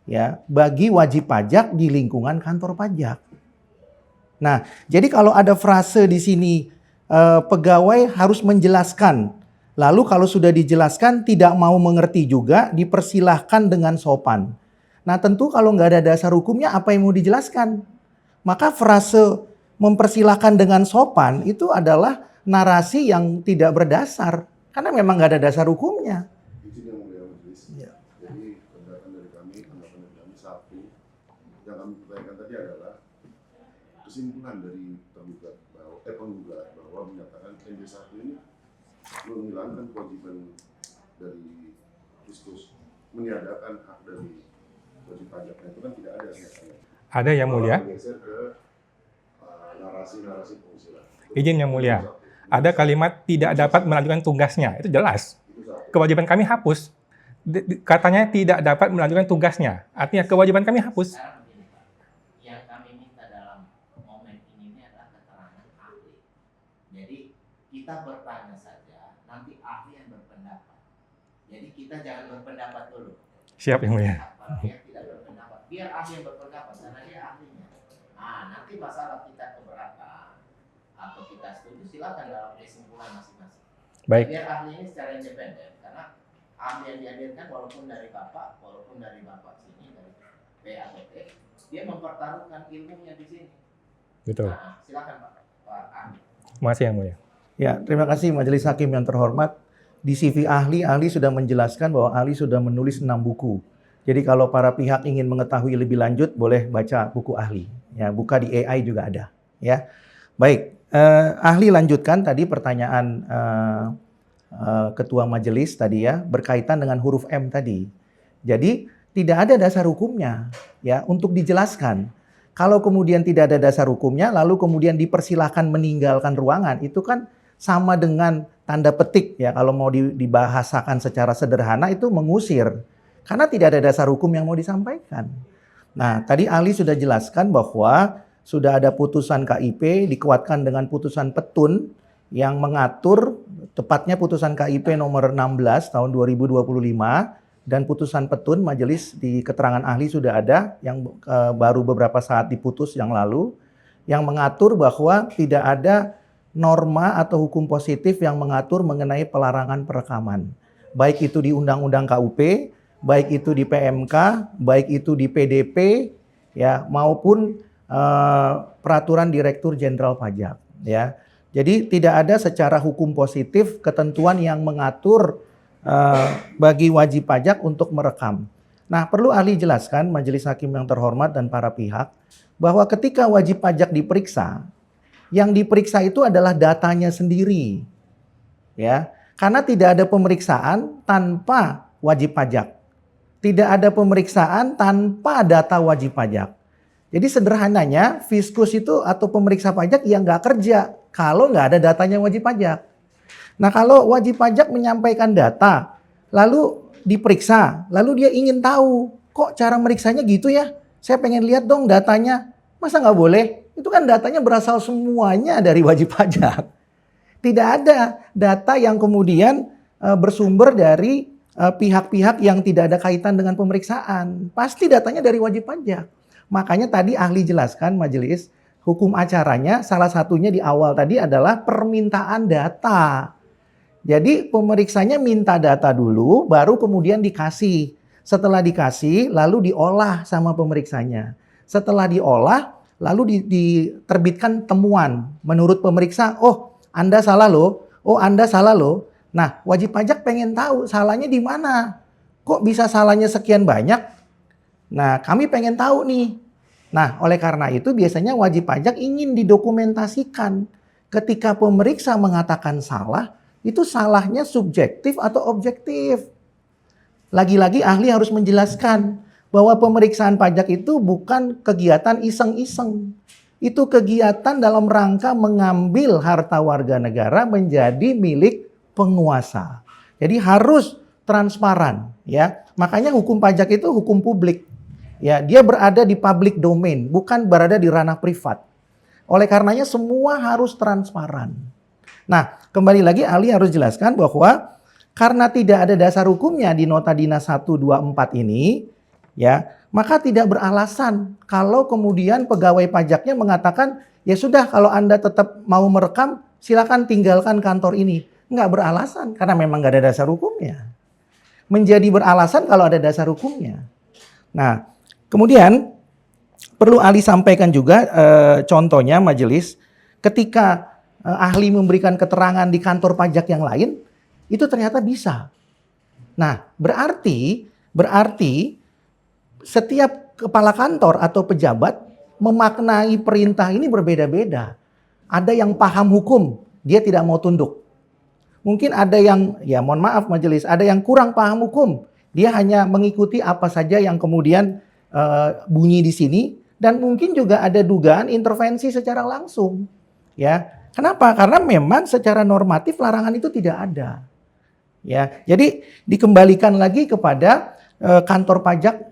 ya, bagi wajib pajak di lingkungan kantor pajak. Nah, jadi kalau ada frase di sini pegawai harus menjelaskan, lalu kalau sudah dijelaskan tidak mau mengerti juga, dipersilahkan dengan sopan. Nah, tentu kalau nggak ada dasar hukumnya, apa yang mau dijelaskan? Maka frase mempersilahkan dengan sopan itu adalah narasi yang tidak berdasar, karena memang nggak ada dasar hukumnya. Izin yang mulia majelis. Ya. Jadi pendapatan dari kami, satu yang kami pertanyakan tadi adalah kesimpulan dari penggugat bahwa menyatakan ND1 ini menghilangkan kewajiban dari Fiskus, meniadakan hak dari wajib pajaknya, itu kan tidak ada nyatanya. Ada yang mulia. Bergeser ke narasi-narasi pengusiran. Izin yang mulia. Ada kalimat tidak dapat melanjutkan tugasnya. Itu jelas. Kewajiban kami hapus. Katanya tidak dapat melanjutkan tugasnya. Artinya kewajiban kami hapus. Sekarang begini, Pak. Yang kami minta dalam momen ini adalah keterangan ahli. Jadi kita bertanya saja, nanti ahli yang berpendapat. Jadi kita jangan berpendapat dulu. Siap yang mulia. Dia tidak berpendapat. Biar ahli yang berpendapat, karena dia ahlinya. Nah, nanti masalah kita keberatan atau kita setuju, silakan dalam kesimpulan masing-masing. Baik. Biar ahli ini secara independen, karena ahli yang dihadirkan walaupun dari bapak sini, dari B atau T, dia mempertaruhkan ilmunya di sini. Betul. Nah, silakan Pak ahli. Masih yang mulia. Ya, terima kasih Majelis Hakim yang terhormat. Di CV ahli sudah menjelaskan bahwa ahli sudah menulis 6 buku. Jadi kalau para pihak ingin mengetahui lebih lanjut, boleh baca buku ahli. Ya, buka di AI juga ada. Ya, baik. Ahli lanjutkan tadi pertanyaan Ketua Majelis tadi ya, berkaitan dengan huruf M tadi. Jadi tidak ada dasar hukumnya ya untuk dijelaskan. Kalau kemudian tidak ada dasar hukumnya, lalu kemudian dipersilahkan meninggalkan ruangan, itu kan sama dengan tanda petik ya kalau mau dibahasakan secara sederhana itu mengusir. Karena tidak ada dasar hukum yang mau disampaikan. Nah, tadi ahli sudah jelaskan bahwa sudah ada putusan KIP dikuatkan dengan putusan petun yang mengatur, tepatnya putusan KIP nomor 16 tahun 2025 dan putusan petun majelis di keterangan ahli sudah ada yang baru beberapa saat diputus yang lalu yang mengatur bahwa tidak ada norma atau hukum positif yang mengatur mengenai pelarangan perekaman. Baik itu di Undang-Undang KUP, baik itu di PMK, baik itu di PDP, ya maupun peraturan Direktur Jenderal Pajak. Ya, jadi tidak ada secara hukum positif ketentuan yang mengatur bagi wajib pajak untuk merekam. Nah, perlu ahli jelaskan, Majelis Hakim yang terhormat dan para pihak, bahwa ketika wajib pajak diperiksa, yang diperiksa itu adalah datanya sendiri, ya, karena tidak ada pemeriksaan tanpa wajib pajak. Tidak ada pemeriksaan tanpa data wajib pajak. Jadi sederhananya fiskus itu atau pemeriksa pajak yang nggak kerja kalau nggak ada datanya wajib pajak. Nah kalau wajib pajak menyampaikan data, lalu diperiksa, lalu dia ingin tahu kok cara meriksanya gitu ya? Saya pengen lihat dong datanya. Masa nggak boleh? Itu kan datanya berasal semuanya dari wajib pajak. Tidak ada data yang kemudian bersumber dari pihak-pihak yang tidak ada kaitan dengan pemeriksaan. Pasti datanya dari wajib pajak. Makanya tadi ahli jelaskan majelis, hukum acaranya salah satunya di awal tadi adalah permintaan data. Jadi pemeriksanya minta data dulu, baru kemudian dikasih. Setelah dikasih, lalu diolah sama pemeriksanya. Setelah diolah, lalu diterbitkan temuan. Menurut pemeriksa, oh Anda salah loh, oh Anda salah loh. Nah, wajib pajak pengen tahu salahnya di mana. Kok bisa salahnya sekian banyak? Nah, kami pengen tahu nih. Nah, oleh karena itu biasanya wajib pajak ingin didokumentasikan. Ketika pemeriksa mengatakan salah, itu salahnya subjektif atau objektif. Lagi-lagi ahli harus menjelaskan bahwa pemeriksaan pajak itu bukan kegiatan iseng-iseng. Itu kegiatan dalam rangka mengambil harta warga negara menjadi milik penguasa. Jadi harus transparan, ya. Makanya hukum pajak itu hukum publik. Ya, dia berada di public domain, bukan berada di ranah privat. Oleh karenanya semua harus transparan. Nah, kembali lagi ahli harus jelaskan bahwa karena tidak ada dasar hukumnya di Nota Dinas 124 ini, ya, maka tidak beralasan kalau kemudian pegawai pajaknya mengatakan, ya sudah kalau Anda tetap mau merekam, silakan tinggalkan kantor ini. Nggak beralasan, karena memang nggak ada dasar hukumnya. Menjadi beralasan kalau ada dasar hukumnya. Nah, kemudian perlu ahli sampaikan juga contohnya majelis, ketika ahli memberikan keterangan di kantor pajak yang lain, itu ternyata bisa. Nah, berarti setiap kepala kantor atau pejabat memaknai perintah ini berbeda-beda. Ada yang paham hukum, dia tidak mau tunduk. Mungkin ada yang, ya mohon maaf majelis, ada yang kurang paham hukum. Dia hanya mengikuti apa saja yang kemudian bunyi di sini. Dan mungkin juga ada dugaan intervensi secara langsung. Ya, kenapa? Karena memang secara normatif larangan itu tidak ada. Ya, jadi dikembalikan lagi kepada kantor pajak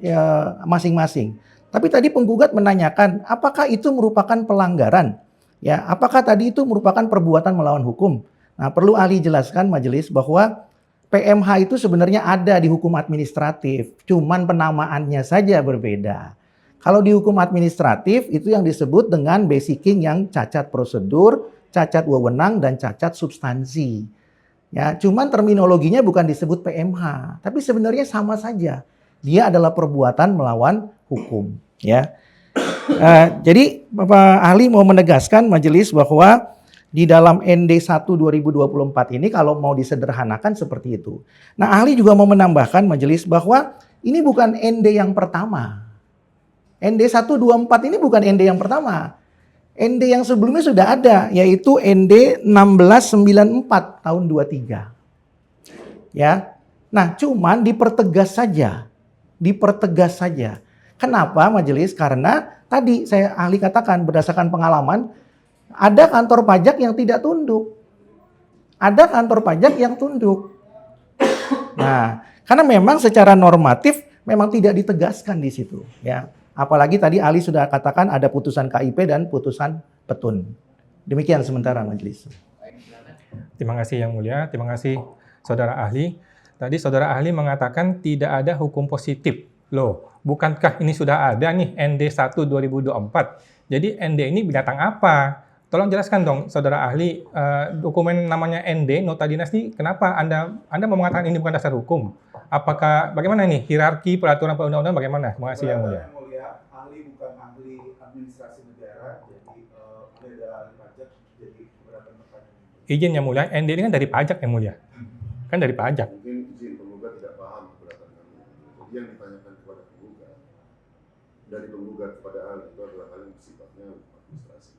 masing-masing. Tapi tadi penggugat menanyakan, apakah itu merupakan pelanggaran? Ya, apakah tadi itu merupakan perbuatan melawan hukum? Nah, perlu ahli jelaskan majelis bahwa PMH itu sebenarnya ada di hukum administratif, cuman penamaannya saja berbeda. Kalau di hukum administratif itu yang disebut dengan basicing yang cacat prosedur, cacat wewenang, dan cacat substansi. Ya, cuman terminologinya bukan disebut PMH, tapi sebenarnya sama saja. Dia adalah perbuatan melawan hukum. Ya, jadi Bapak ahli mau menegaskan majelis bahwa di dalam ND 1 2024 ini kalau mau disederhanakan seperti itu. Nah, ahli juga mau menambahkan majelis bahwa ini bukan ND yang pertama. ND 124 ini bukan ND yang pertama. ND yang sebelumnya sudah ada, yaitu ND 1694 tahun 23. Ya. Nah, cuman dipertegas saja. Dipertegas saja. Kenapa majelis? Karena tadi saya ahli katakan berdasarkan pengalaman, ada kantor pajak yang tidak tunduk. ada kantor pajak yang tunduk. Nah, karena memang secara normatif memang tidak ditegaskan di situ, ya. Apalagi tadi ahli sudah katakan ada putusan KIP dan putusan petun. Demikian sementara majelis. Baik, silakan. Terima kasih Yang Mulia, terima kasih Saudara Ahli. Tadi Saudara Ahli mengatakan tidak ada hukum positif. Loh, bukankah ini sudah ada nih ND 1 2024? Jadi ND ini binatang apa? Tolong jelaskan dong, Saudara Ahli, dokumen namanya ND, Nota Dinas ini, kenapa Anda mau mengatakan ini bukan dasar hukum? Apakah, bagaimana ini, hierarki peraturan perundang-undangan bagaimana? Terima kasih Yang Mulia. Yang mulia, ahli bukan ahli administrasi negara, jadi beda ahli pajak, jadi keberatan pertanyaan. Izin Yang Mulia, ND ini kan dari pajak Yang Mulia. Kan dari pajak. Mungkin izin penggugat tidak paham keberatan kami. Jadi yang ditanyakan kepada penggugat, dari penggugat kepada ahli itu adalah hal yang sifatnya administrasi.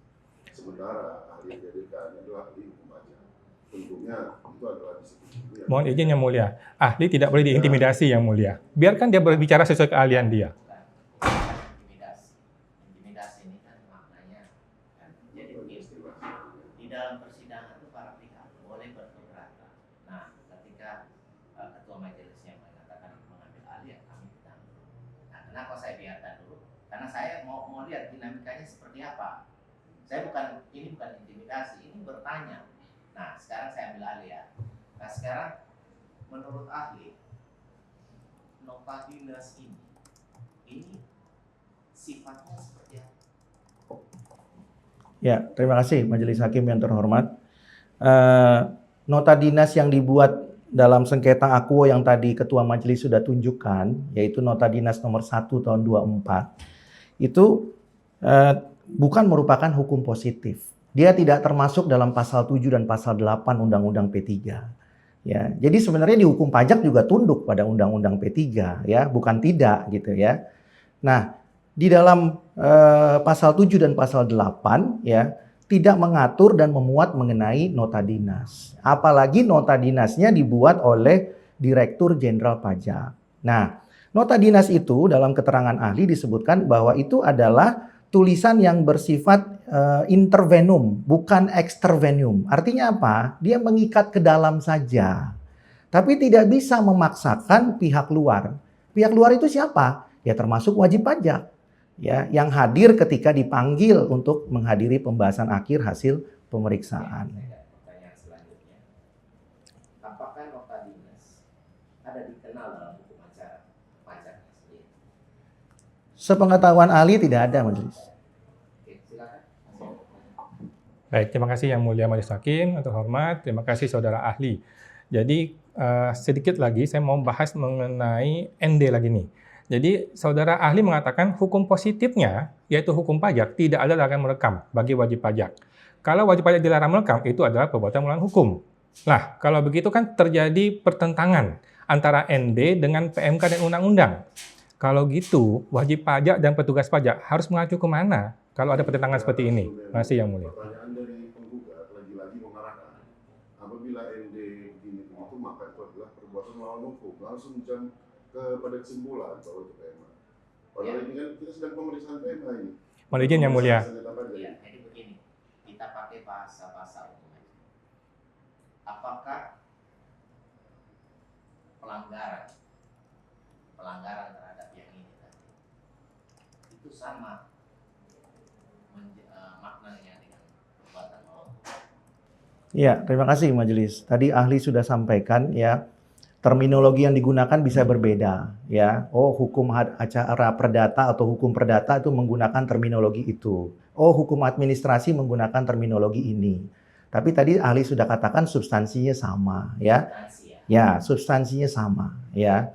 Sementara ahli yang dihadirkan adalah ahli hukum pajak. Tentunya itu adalah disiplin. Mohon izin Yang Mulia, ahli tidak boleh diintimidasi Yang Mulia. Biarkan dia berbicara sesuai keahlian dia. Intimidasi. Intimidasi ini kan maknanya kan, jadi begini. Di dalam persidangan itu para pihak boleh berkeberatan. Nah, ketika ketua majelisnya mengatakan mengambil alih, ya kami tidak. Nah, kenapa saya biarkan dulu? Karena saya mau lihat dinamikanya seperti apa. Saya ini bukan intimidasi, ini bertanya. Nah, sekarang saya ambil alih ya. Nah, sekarang menurut ahli, nota dinas ini sifatnya seperti apa? Ya, terima kasih Majelis Hakim yang terhormat. Nota dinas yang dibuat dalam sengketa akuo yang tadi Ketua Majelis sudah tunjukkan, yaitu Nota Dinas nomor 1 tahun 24, itu bukan merupakan hukum positif. Dia tidak termasuk dalam pasal 7 dan pasal 8 Undang-Undang P3. Ya, jadi sebenarnya di hukum pajak juga tunduk pada Undang-Undang P3, ya, bukan tidak gitu ya. Nah, di dalam pasal 7 dan pasal 8 ya tidak mengatur dan memuat mengenai nota dinas. Apalagi nota dinasnya dibuat oleh Direktur Jenderal Pajak. Nah, nota dinas itu dalam keterangan ahli disebutkan bahwa itu adalah tulisan yang bersifat intervenum, bukan extervenum. Artinya apa? Dia mengikat ke dalam saja. Tapi tidak bisa memaksakan pihak luar. Pihak luar itu siapa? Ya termasuk wajib pajak. Ya, yang hadir ketika dipanggil untuk menghadiri pembahasan akhir hasil pemeriksaan. Pertanyaan selanjutnya, apakah nota dinas ada dikenal dalam hukum acara pajaknya sendiri? Sepengetahuan ahli tidak ada majelis. Oke, silakan. Baik, terima kasih Yang Mulia Majelis Hakim yang terhormat. Terima kasih Saudara Ahli. Jadi sedikit lagi saya mau bahas mengenai ND lagi nih. Jadi Saudara Ahli mengatakan hukum positifnya, yaitu hukum pajak, tidak ada larangan merekam bagi wajib pajak. Kalau wajib pajak dilarang merekam, itu adalah perbuatan melawan hukum. Nah, kalau begitu kan terjadi pertentangan antara ND dengan PMK dan undang-undang. Kalau gitu, wajib pajak dan petugas pajak harus mengacu kemana kalau ada pertentangan seperti ini? Terima kasih Yang Mulia. Pertanyaan dari penggugat lagi-lagi mengarahkan apabila ND begini itu maka itu adalah perbuatan melawan hukum. Langsung kepada kesimpulan bahwa itu PMA. Padahal ini kan kita sedang pemeriksaan PMA ini. Mohon izin Yang Mulia. Iya, jadi begini, kita pakai bahasa umum aja. Apakah pelanggaran terhadap yang ini tadi itu sama maknanya dengan perbuatan melawan hukum? Ya, terima kasih majelis. Tadi ahli sudah sampaikan ya. Terminologi yang digunakan bisa berbeda ya. Oh, hukum acara perdata atau hukum perdata itu menggunakan terminologi itu. Oh, hukum administrasi menggunakan terminologi ini. Tapi tadi ahli sudah katakan substansinya sama ya. Ya, substansinya sama ya.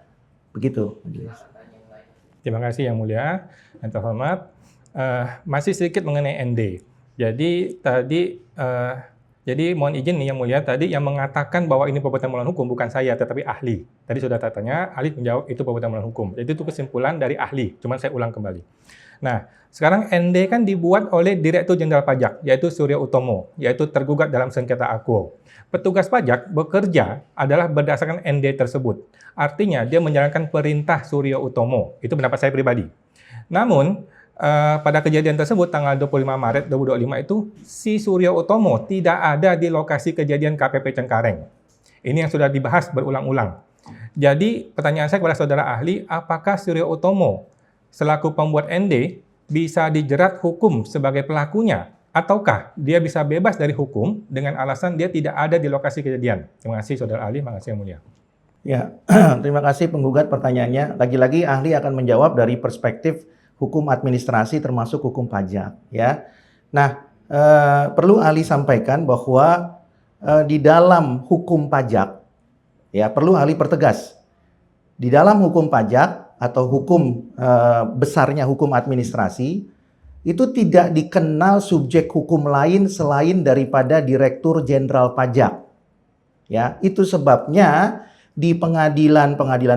Begitu. Terima kasih Yang Mulia yang terhormat. Masih sedikit mengenai ND. Jadi mohon izin nih Yang Mulia, tadi yang mengatakan bahwa ini perbuatan melawan hukum bukan saya, tetapi ahli. Tadi sudah tanya, ahli menjawab itu perbuatan melawan hukum. Jadi itu kesimpulan dari ahli, cuman saya ulang kembali. Nah, sekarang ND kan dibuat oleh Direktur Jenderal Pajak, yaitu Surya Utomo, yaitu tergugat dalam sengketa akuo. Petugas pajak bekerja adalah berdasarkan ND tersebut. Artinya dia menjalankan perintah Surya Utomo. Itu pendapat saya pribadi. Namun, pada kejadian tersebut tanggal 25 Maret 2025 itu si Suryo Utomo tidak ada di lokasi kejadian KPP Cengkareng. Ini yang sudah dibahas berulang-ulang. Jadi pertanyaan saya kepada saudara ahli, apakah Suryo Utomo selaku pembuat ND bisa dijerat hukum sebagai pelakunya, ataukah dia bisa bebas dari hukum dengan alasan dia tidak ada di lokasi kejadian? Terima kasih saudara ahli, terima kasih yang mulia. Ya, terima kasih penggugat pertanyaannya. Lagi-lagi ahli akan menjawab dari perspektif hukum administrasi termasuk hukum pajak. Ya, nah perlu ahli sampaikan bahwa di dalam hukum pajak, ya perlu ahli pertegas, di dalam hukum pajak atau hukum besarnya hukum administrasi itu tidak dikenal subjek hukum lain selain daripada Direktur Jenderal Pajak. Ya, itu sebabnya di pengadilan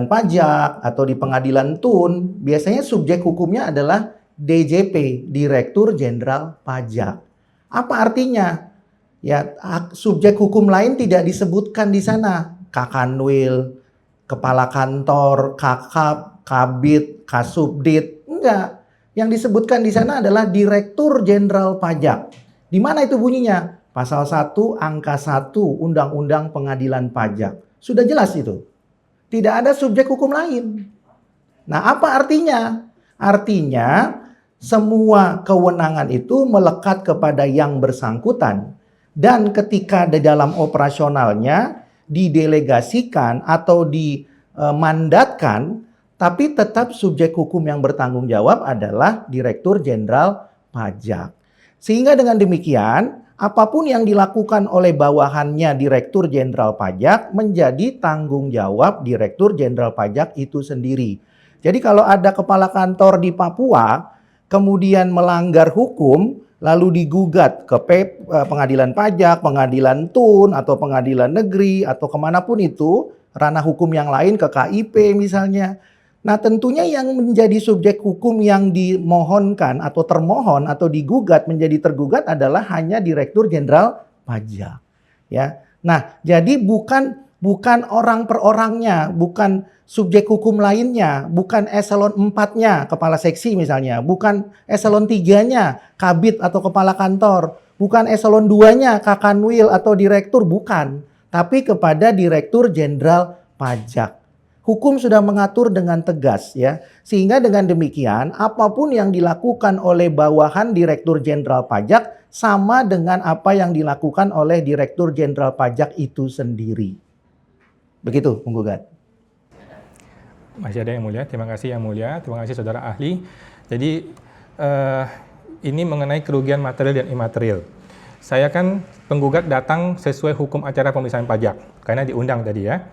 pajak atau di pengadilan TUN biasanya subjek hukumnya adalah DJP, Direktur Jenderal Pajak. Apa artinya? Ya, subjek hukum lain tidak disebutkan di sana. Kakanwil, Kepala Kantor, Kakap, Kabid, Kasubdit, enggak. Yang disebutkan di sana adalah Direktur Jenderal Pajak. Di mana itu bunyinya? Pasal 1 angka 1 Undang-Undang Pengadilan Pajak. Sudah jelas itu. Tidak ada subjek hukum lain. Nah, apa artinya? Artinya semua kewenangan itu melekat kepada yang bersangkutan. Dan ketika di dalam operasionalnya didelegasikan atau dimandatkan, tapi tetap subjek hukum yang bertanggung jawab adalah Direktur Jenderal Pajak. Sehingga dengan demikian, apapun yang dilakukan oleh bawahannya Direktur Jenderal Pajak menjadi tanggung jawab Direktur Jenderal Pajak itu sendiri. Jadi kalau ada kepala kantor di Papua, kemudian melanggar hukum, lalu digugat ke pengadilan pajak, pengadilan TUN, atau pengadilan negeri, atau kemanapun itu, ranah hukum yang lain ke KIP misalnya. Nah tentunya yang menjadi subjek hukum yang dimohonkan atau termohon atau digugat menjadi tergugat adalah hanya Direktur Jenderal Pajak. Ya, nah jadi bukan orang per orangnya, bukan subjek hukum lainnya, bukan eselon 4-nya, kepala seksi misalnya, bukan eselon 3-nya, kabid atau kepala kantor, bukan eselon 2-nya, kakanwil atau direktur, bukan. Tapi kepada Direktur Jenderal Pajak. Hukum sudah mengatur dengan tegas ya. Sehingga dengan demikian apapun yang dilakukan oleh bawahan Direktur Jenderal Pajak sama dengan apa yang dilakukan oleh Direktur Jenderal Pajak itu sendiri. Begitu penggugat. Masih ada yang mulia, terima kasih yang mulia, terima kasih saudara ahli. Jadi ini mengenai kerugian material dan imaterial. Saya kan penggugat datang sesuai hukum acara pemeriksaan pajak, karena diundang tadi ya.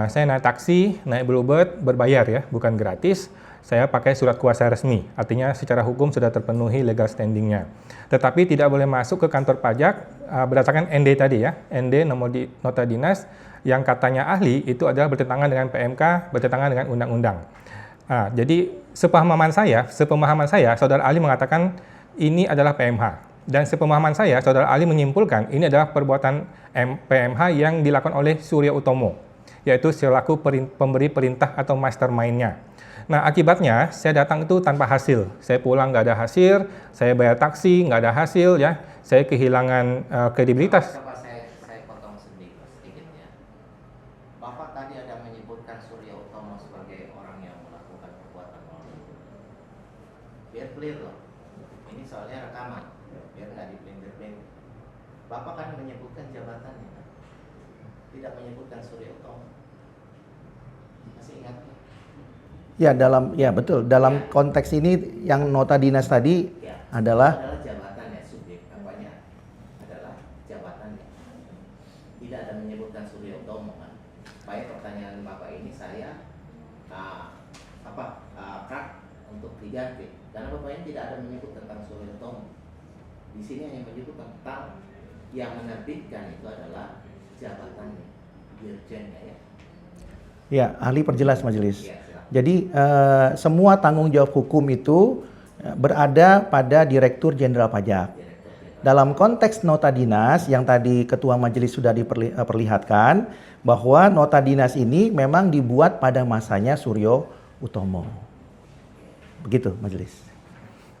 Saya naik taksi, naik Bluebird, berbayar ya, bukan gratis. Saya pakai surat kuasa resmi, artinya secara hukum sudah terpenuhi legal standing-nya. Tetapi tidak boleh masuk ke kantor pajak berdasarkan ND tadi ya, ND nomor nota dinas yang katanya ahli itu adalah bertentangan dengan PMK, bertentangan dengan undang-undang. Jadi sepemahaman saya, saudara ahli mengatakan ini adalah PMH. Dan sepemahaman saya, saudara ahli menyimpulkan ini adalah perbuatan PMH yang dilakukan oleh Suryo Utomo, yaitu selaku pemberi perintah atau mastermind-nya. Nah, akibatnya saya datang itu tanpa hasil. Saya pulang nggak ada hasil, saya bayar taksi nggak ada hasil, ya. Saya kehilangan kredibilitas. Coba saya potong sedikit ya. Bapak tadi ada menyebutkan Suryo Utomo sebagai orang yang melakukan perbuatan melawan hukum. Biar clear loh. Ini soalnya rekaman, biar nggak di-blink. Bapak kan menyebutkan jabatannya, kan? Tidak menyebutkan Suryo Utomo. Masih ingat? Ya betul. Dalam konteks ini yang nota dinas tadi adalah jabatannya, subjek apanya adalah jabatannya. Tidak ada menyebutkan Suryo Utomo kan. Baik, pertanyaan Bapak ini saya untuk diganti karena Bapak ini tidak ada menyebut tentang Suryo Utomo. Di sini hanya menyebut tentang yang menerbitkan itu adalah jabatannya, dirjennya ya. Ya, ahli perjelas majelis. Ya, jadi semua tanggung jawab hukum itu berada pada Direktur Jenderal Pajak. Dalam konteks nota dinas yang tadi Ketua Majelis sudah diperlihatkan bahwa nota dinas ini memang dibuat pada masanya Suryo Utomo. Begitu Majelis.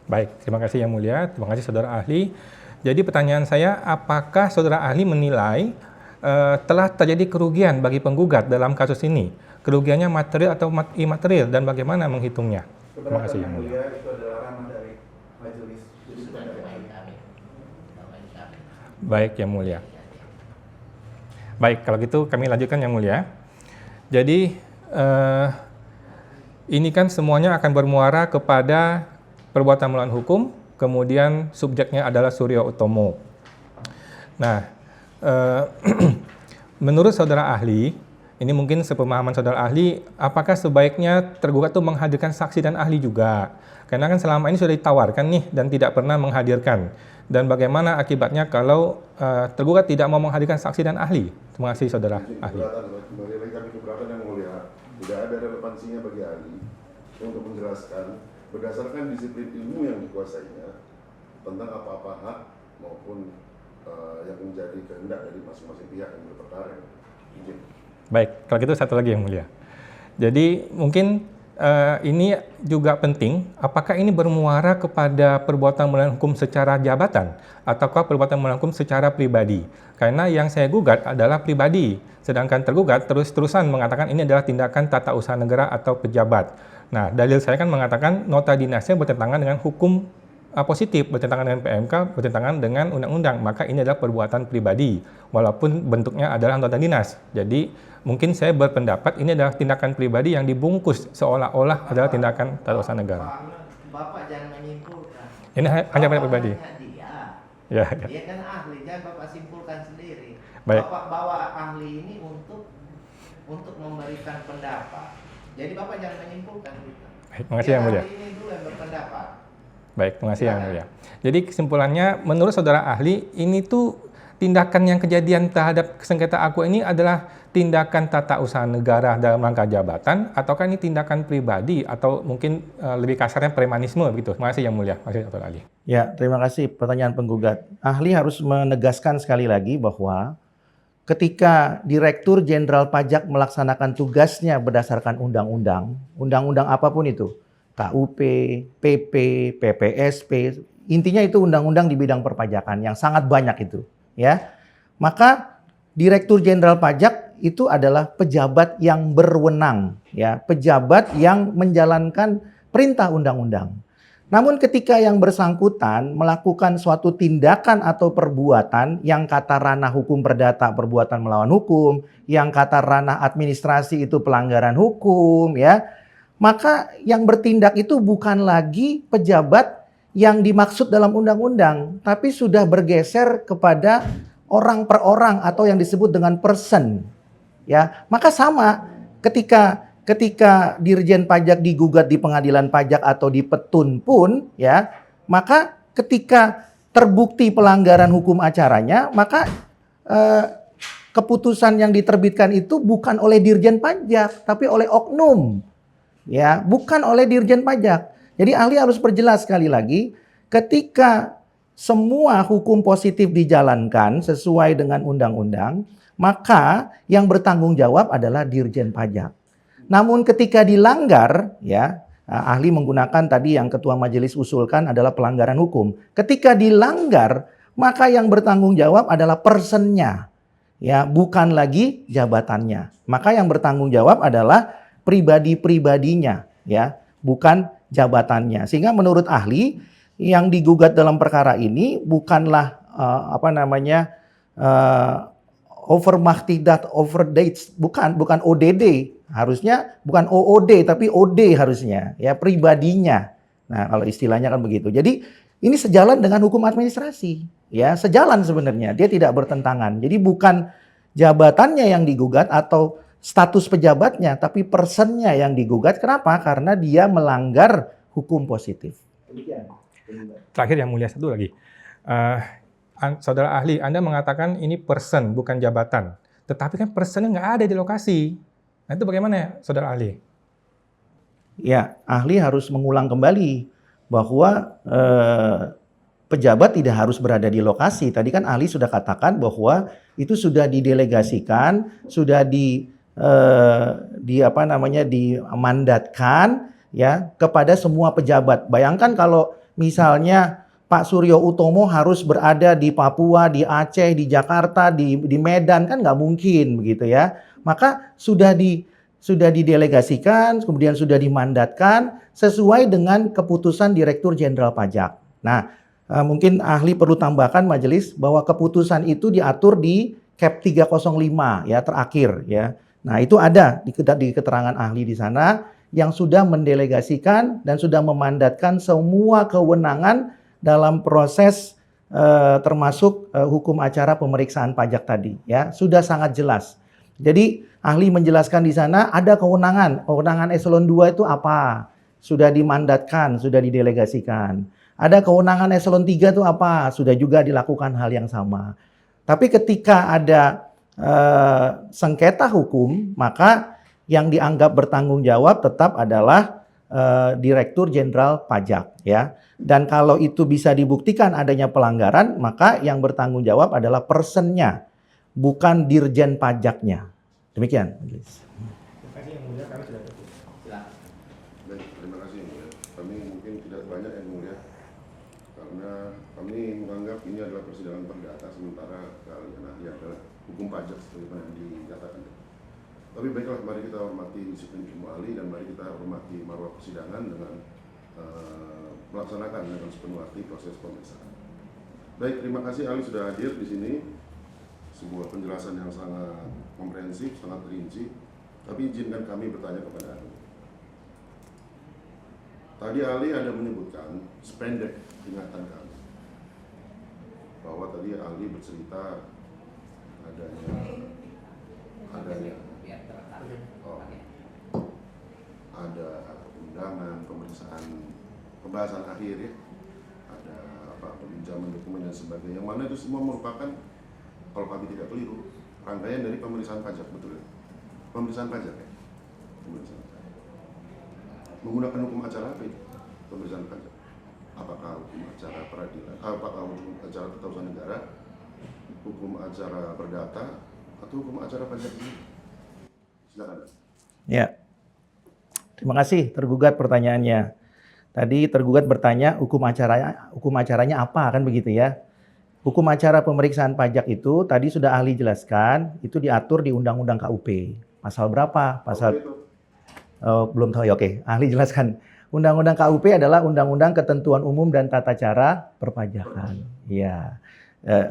Baik, terima kasih Yang Mulia, terima kasih Saudara Ahli. Jadi pertanyaan saya, apakah Saudara Ahli menilai telah terjadi kerugian bagi penggugat dalam kasus ini? Kerugiannya material atau imaterial dan bagaimana menghitungnya? Terima kasih Yang Mulia. Itu adalah ranah dari majelis, jadi bukan dari ahli. Baik Yang Mulia. Baik, kalau gitu kami lanjutkan Yang Mulia. Jadi ini kan semuanya akan bermuara kepada perbuatan melawan hukum, kemudian subjeknya adalah Suryo Utomo. Nah, menurut Saudara Ahli, ini mungkin sepemahaman Saudara Ahli, apakah sebaiknya tergugat itu menghadirkan saksi dan ahli juga? Karena kan selama ini sudah ditawarkan nih dan tidak pernah menghadirkan. Dan bagaimana akibatnya kalau tergugat tidak mau menghadirkan saksi dan ahli? Terima kasih Saudara Ahli. Kembali lagi kami keberatan Yang Mulia, tidak ada relevansinya bagi ahli untuk menjelaskan berdasarkan disiplin ilmu yang dikuasainya tentang apa-apa hak maupun yang menjadi kehendak dari masing-masing pihak yang berperkara. Izin. Baik, kalau gitu satu lagi Yang Mulia. Jadi mungkin ini juga penting, apakah ini bermuara kepada perbuatan melawan hukum secara jabatan ataukah perbuatan melawan hukum secara pribadi? Karena yang saya gugat adalah pribadi, sedangkan tergugat terus-terusan mengatakan ini adalah tindakan tata usaha negara atau pejabat. Nah, dalil saya kan mengatakan nota dinasnya bertentangan dengan hukum positif, bertentangan dengan PMK, bertentangan dengan undang-undang, maka ini adalah perbuatan pribadi, walaupun bentuknya adalah nota dinas. Jadi, mungkin saya berpendapat ini adalah tindakan pribadi yang dibungkus seolah-olah adalah tindakan tata usaha negara. Bapak jangan menyimpulkan. Ini hanya pada pribadi. Dia. Ya, Dia kan ahli, jangan Bapak simpulkan sendiri. Baik. Bapak bawa ahli ini untuk memberikan pendapat. Jadi Bapak jangan menyimpulkan gitu. Baik, terima kasih Yang Mulia. Ahli ini dulu yang berpendapat. Baik, terima kasih Yang Mulia. Jadi kesimpulannya, menurut Saudara Ahli, ini tuh tindakan yang kejadian terhadap sengketa Aqua ini adalah tindakan tata usaha negara dalam rangka jabatan, ataukah ini tindakan pribadi, atau mungkin lebih kasarnya premanisme begitu. Terima kasih Yang Mulia. Terima kasih Saudara Ahli. Ya, terima kasih pertanyaan penggugat. Ahli harus menegaskan sekali lagi bahwa ketika Direktur Jenderal Pajak melaksanakan tugasnya berdasarkan undang-undang, undang-undang apapun itu, KUP, PP, PPSP, intinya itu undang-undang di bidang perpajakan yang sangat banyak itu, ya. Maka Direktur Jenderal Pajak itu adalah pejabat yang berwenang, ya, pejabat yang menjalankan perintah undang-undang. Namun ketika yang bersangkutan melakukan suatu tindakan atau perbuatan yang kata ranah hukum perdata perbuatan melawan hukum, yang kata ranah administrasi itu pelanggaran hukum, ya, maka yang bertindak itu bukan lagi pejabat yang dimaksud dalam undang-undang, tapi sudah bergeser kepada orang per orang atau yang disebut dengan person. Ya, maka sama ketika Dirjen Pajak digugat di pengadilan pajak atau di petun pun, ya, maka ketika terbukti pelanggaran hukum acaranya, maka keputusan yang diterbitkan itu bukan oleh Dirjen Pajak, tapi oleh oknum. Ya, bukan oleh Dirjen Pajak. Jadi ahli harus perjelas sekali lagi, ketika semua hukum positif dijalankan sesuai dengan undang-undang, maka yang bertanggung jawab adalah Dirjen Pajak. Namun ketika dilanggar, ya, ahli menggunakan tadi yang ketua majelis usulkan adalah pelanggaran hukum. Ketika dilanggar, maka yang bertanggung jawab adalah personnya, ya, bukan lagi jabatannya. Maka yang bertanggung jawab adalah pribadi-pribadinya, ya, bukan jabatannya. Sehingga menurut ahli yang digugat dalam perkara ini bukanlah overmachtidat overdates, bukan ODD, harusnya bukan OOD tapi OD harusnya, ya, pribadinya. Nah, kalau istilahnya kan begitu. Jadi ini sejalan dengan hukum administrasi, ya, sejalan sebenarnya, dia tidak bertentangan. Jadi bukan jabatannya yang digugat atau status pejabatnya, tapi personnya yang digugat. Kenapa? Karena dia melanggar hukum positif. Terakhir Yang Mulia, satu lagi. Saudara Ahli, Anda mengatakan ini person, bukan jabatan. Tetapi kan personnya nggak ada di lokasi. Nah, itu bagaimana ya, Saudara Ahli? Ya, ahli harus mengulang kembali bahwa pejabat tidak harus berada di lokasi. Tadi kan ahli sudah katakan bahwa itu sudah didelegasikan, sudah dimandatkan, ya kepada semua pejabat. Bayangkan kalau misalnya Pak Suryo Utomo harus berada di Papua, di Aceh, di Jakarta, di Medan, kan nggak mungkin begitu ya. Maka sudah didelegasikan, kemudian sudah dimandatkan sesuai dengan keputusan Direktur Jenderal Pajak. Nah, mungkin ahli perlu tambahkan majelis bahwa keputusan itu diatur di Cap 305 ya terakhir ya. Nah, itu ada di keterangan ahli di sana yang sudah mendelegasikan dan sudah memandatkan semua kewenangan dalam proses termasuk hukum acara pemeriksaan pajak tadi ya. Sudah sangat jelas. Jadi ahli menjelaskan di sana ada kewenangan eselon 2 itu apa? Sudah dimandatkan, sudah didelegasikan. Ada kewenangan eselon 3 itu apa? Sudah juga dilakukan hal yang sama. Tapi ketika ada sengketa hukum, maka yang dianggap bertanggung jawab tetap adalah Direktur Jenderal Pajak ya. Dan kalau itu bisa dibuktikan adanya pelanggaran, maka yang bertanggung jawab adalah personnya, bukan Dirjen Pajaknya. Demikian. Terima kasih yang mulia, kami sudah cukup. Silakan. Baik, terima kasih Yang Mulia. Kami mungkin tidak banyak Yang Mulia, karena kami menganggap ini adalah persidangan perdata, sementara kalian ahli adalah hukum pajak sebagaimana yang dikatakan. Tapi baiklah, mari kita hormati disiplin ilmu ahli dan mari kita hormati marwah persidangan dengan melaksanakan dengan sepenuh hati proses pemeriksaan. Baik, terima kasih ahli sudah hadir di sini. Sebuah penjelasan yang sangat komprehensif, sangat rinci. Tapi izinkan kami bertanya kepada ahli. Tadi ahli ada menyebutkan sependek ingatan kami bahwa tadi ahli bercerita adanya oh, ada undangan pembahasan akhir ya, ada peminjaman dokumen dan sebagainya, yang mana itu semua merupakan, kalau kami tidak keliru, rangkaian dari pemeriksaan pajak, betul ya? Pemeriksaan pajak ya? Pemeriksaan pajak. Menggunakan hukum acara apa itu? Pemeriksaan pajak. Apakah hukum acara peradilan, apakah hukum acara tata usaha negara, hukum acara perdata, atau hukum acara pajak ini? Silakan. Ya. Terima kasih tergugat pertanyaannya. Tadi tergugat bertanya hukum acaranya apa, kan begitu ya? Hukum acara pemeriksaan pajak itu tadi sudah ahli jelaskan, itu diatur di Undang-Undang KUP. Pasal berapa? Pasal belum tahu ya, oke. Ahli jelaskan. Undang-Undang KUP adalah Undang-Undang Ketentuan Umum dan Tata Cara Perpajakan. Iya.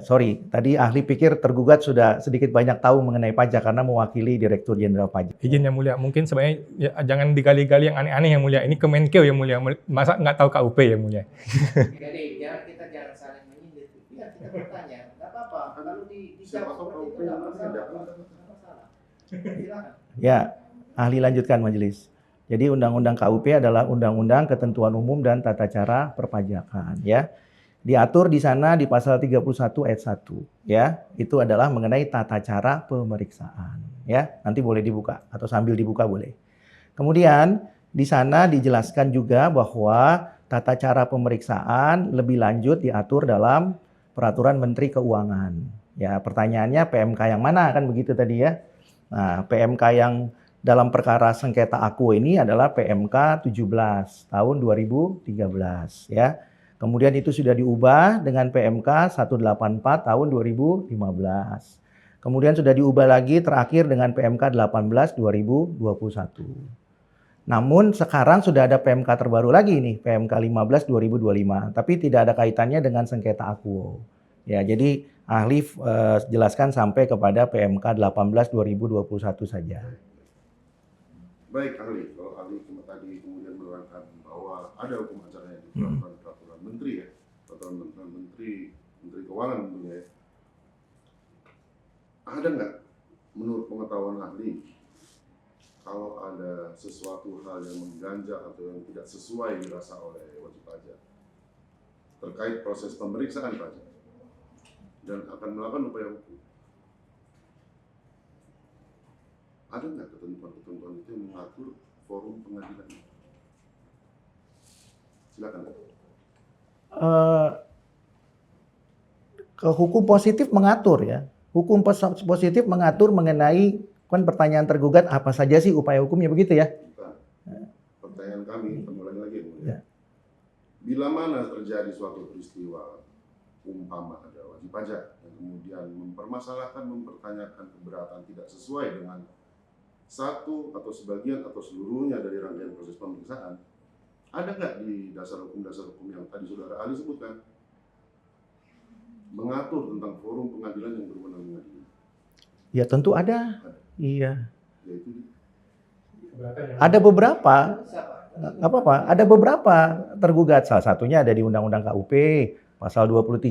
Sorry, tadi ahli pikir tergugat sudah sedikit banyak tahu mengenai pajak karena mewakili Direktur Jenderal Pajak. Izin yang mulia, mungkin sebenarnya ya, jangan digali-gali yang aneh-aneh yang mulia. Ini Kemenkeu yang mulia, masa nggak tahu KUP yang mulia. Jadi kita jangan saling menyindir. Biar kita bertanya, nggak apa-apa. Kalau dijawab seperti itu nggak masalah. Silakan. Ya, ahli lanjutkan majelis. Jadi Undang-Undang KUP adalah Undang-Undang Ketentuan Umum dan Tata Cara Perpajakan, ya. Diatur di sana di pasal 31 ayat 1, ya. Itu adalah mengenai tata cara pemeriksaan, ya. Nanti boleh dibuka atau sambil dibuka boleh. Kemudian di sana dijelaskan juga bahwa tata cara pemeriksaan lebih lanjut diatur dalam Peraturan Menteri Keuangan. Ya, pertanyaannya PMK yang mana, kan begitu tadi ya. Nah, PMK yang dalam perkara sengketa AKUO ini adalah PMK 17 tahun 2013, ya. Kemudian itu sudah diubah dengan PMK 184 tahun 2015. Kemudian sudah diubah lagi terakhir dengan PMK 18 2021. Namun sekarang sudah ada PMK terbaru lagi nih, PMK 15 2025, tapi tidak ada kaitannya dengan sengketa AKUO. Ya, jadi ahli jelaskan sampai kepada PMK 18 2021 saja. Baik ahli, kalau ahli tadi kemudian menerangkan bahwa ada hukum acaranya di peraturan menteri ya, peraturan menteri keuangan tentunya ya. Ada nggak menurut pengetahuan ahli kalau ada sesuatu hal yang mengganjal atau yang tidak sesuai dirasa oleh wajib pajak terkait proses pemeriksaan pajak dan akan melakukan upaya hukum? Ada nggak ketentuan-ketentuan itu yang mengatur forum pengadilan? Silakan. Hukum positif mengatur ya. Hukum positif mengatur mengenai, kan pertanyaan tergugat apa saja sih upaya hukumnya, begitu ya? Bukan. pertanyaan kami, kembali lagi ya. Ya. Bila mana terjadi suatu peristiwa umpama ada wajib pajak yang kemudian mempermasalahkan, mempertanyakan keberatan tidak sesuai dengan satu atau sebagian atau seluruhnya dari rangkaian proses pemeriksaan, ada nggak di dasar hukum yang tadi saudara ahli sebutkan mengatur tentang forum pengadilan yang berwenang mengadili? Ya tentu ada. Iya. Yaitu Ada beberapa. Siapa? Nggak apa-apa. Ada beberapa tergugat. Salah satunya ada di Undang-Undang KUP pasal 23.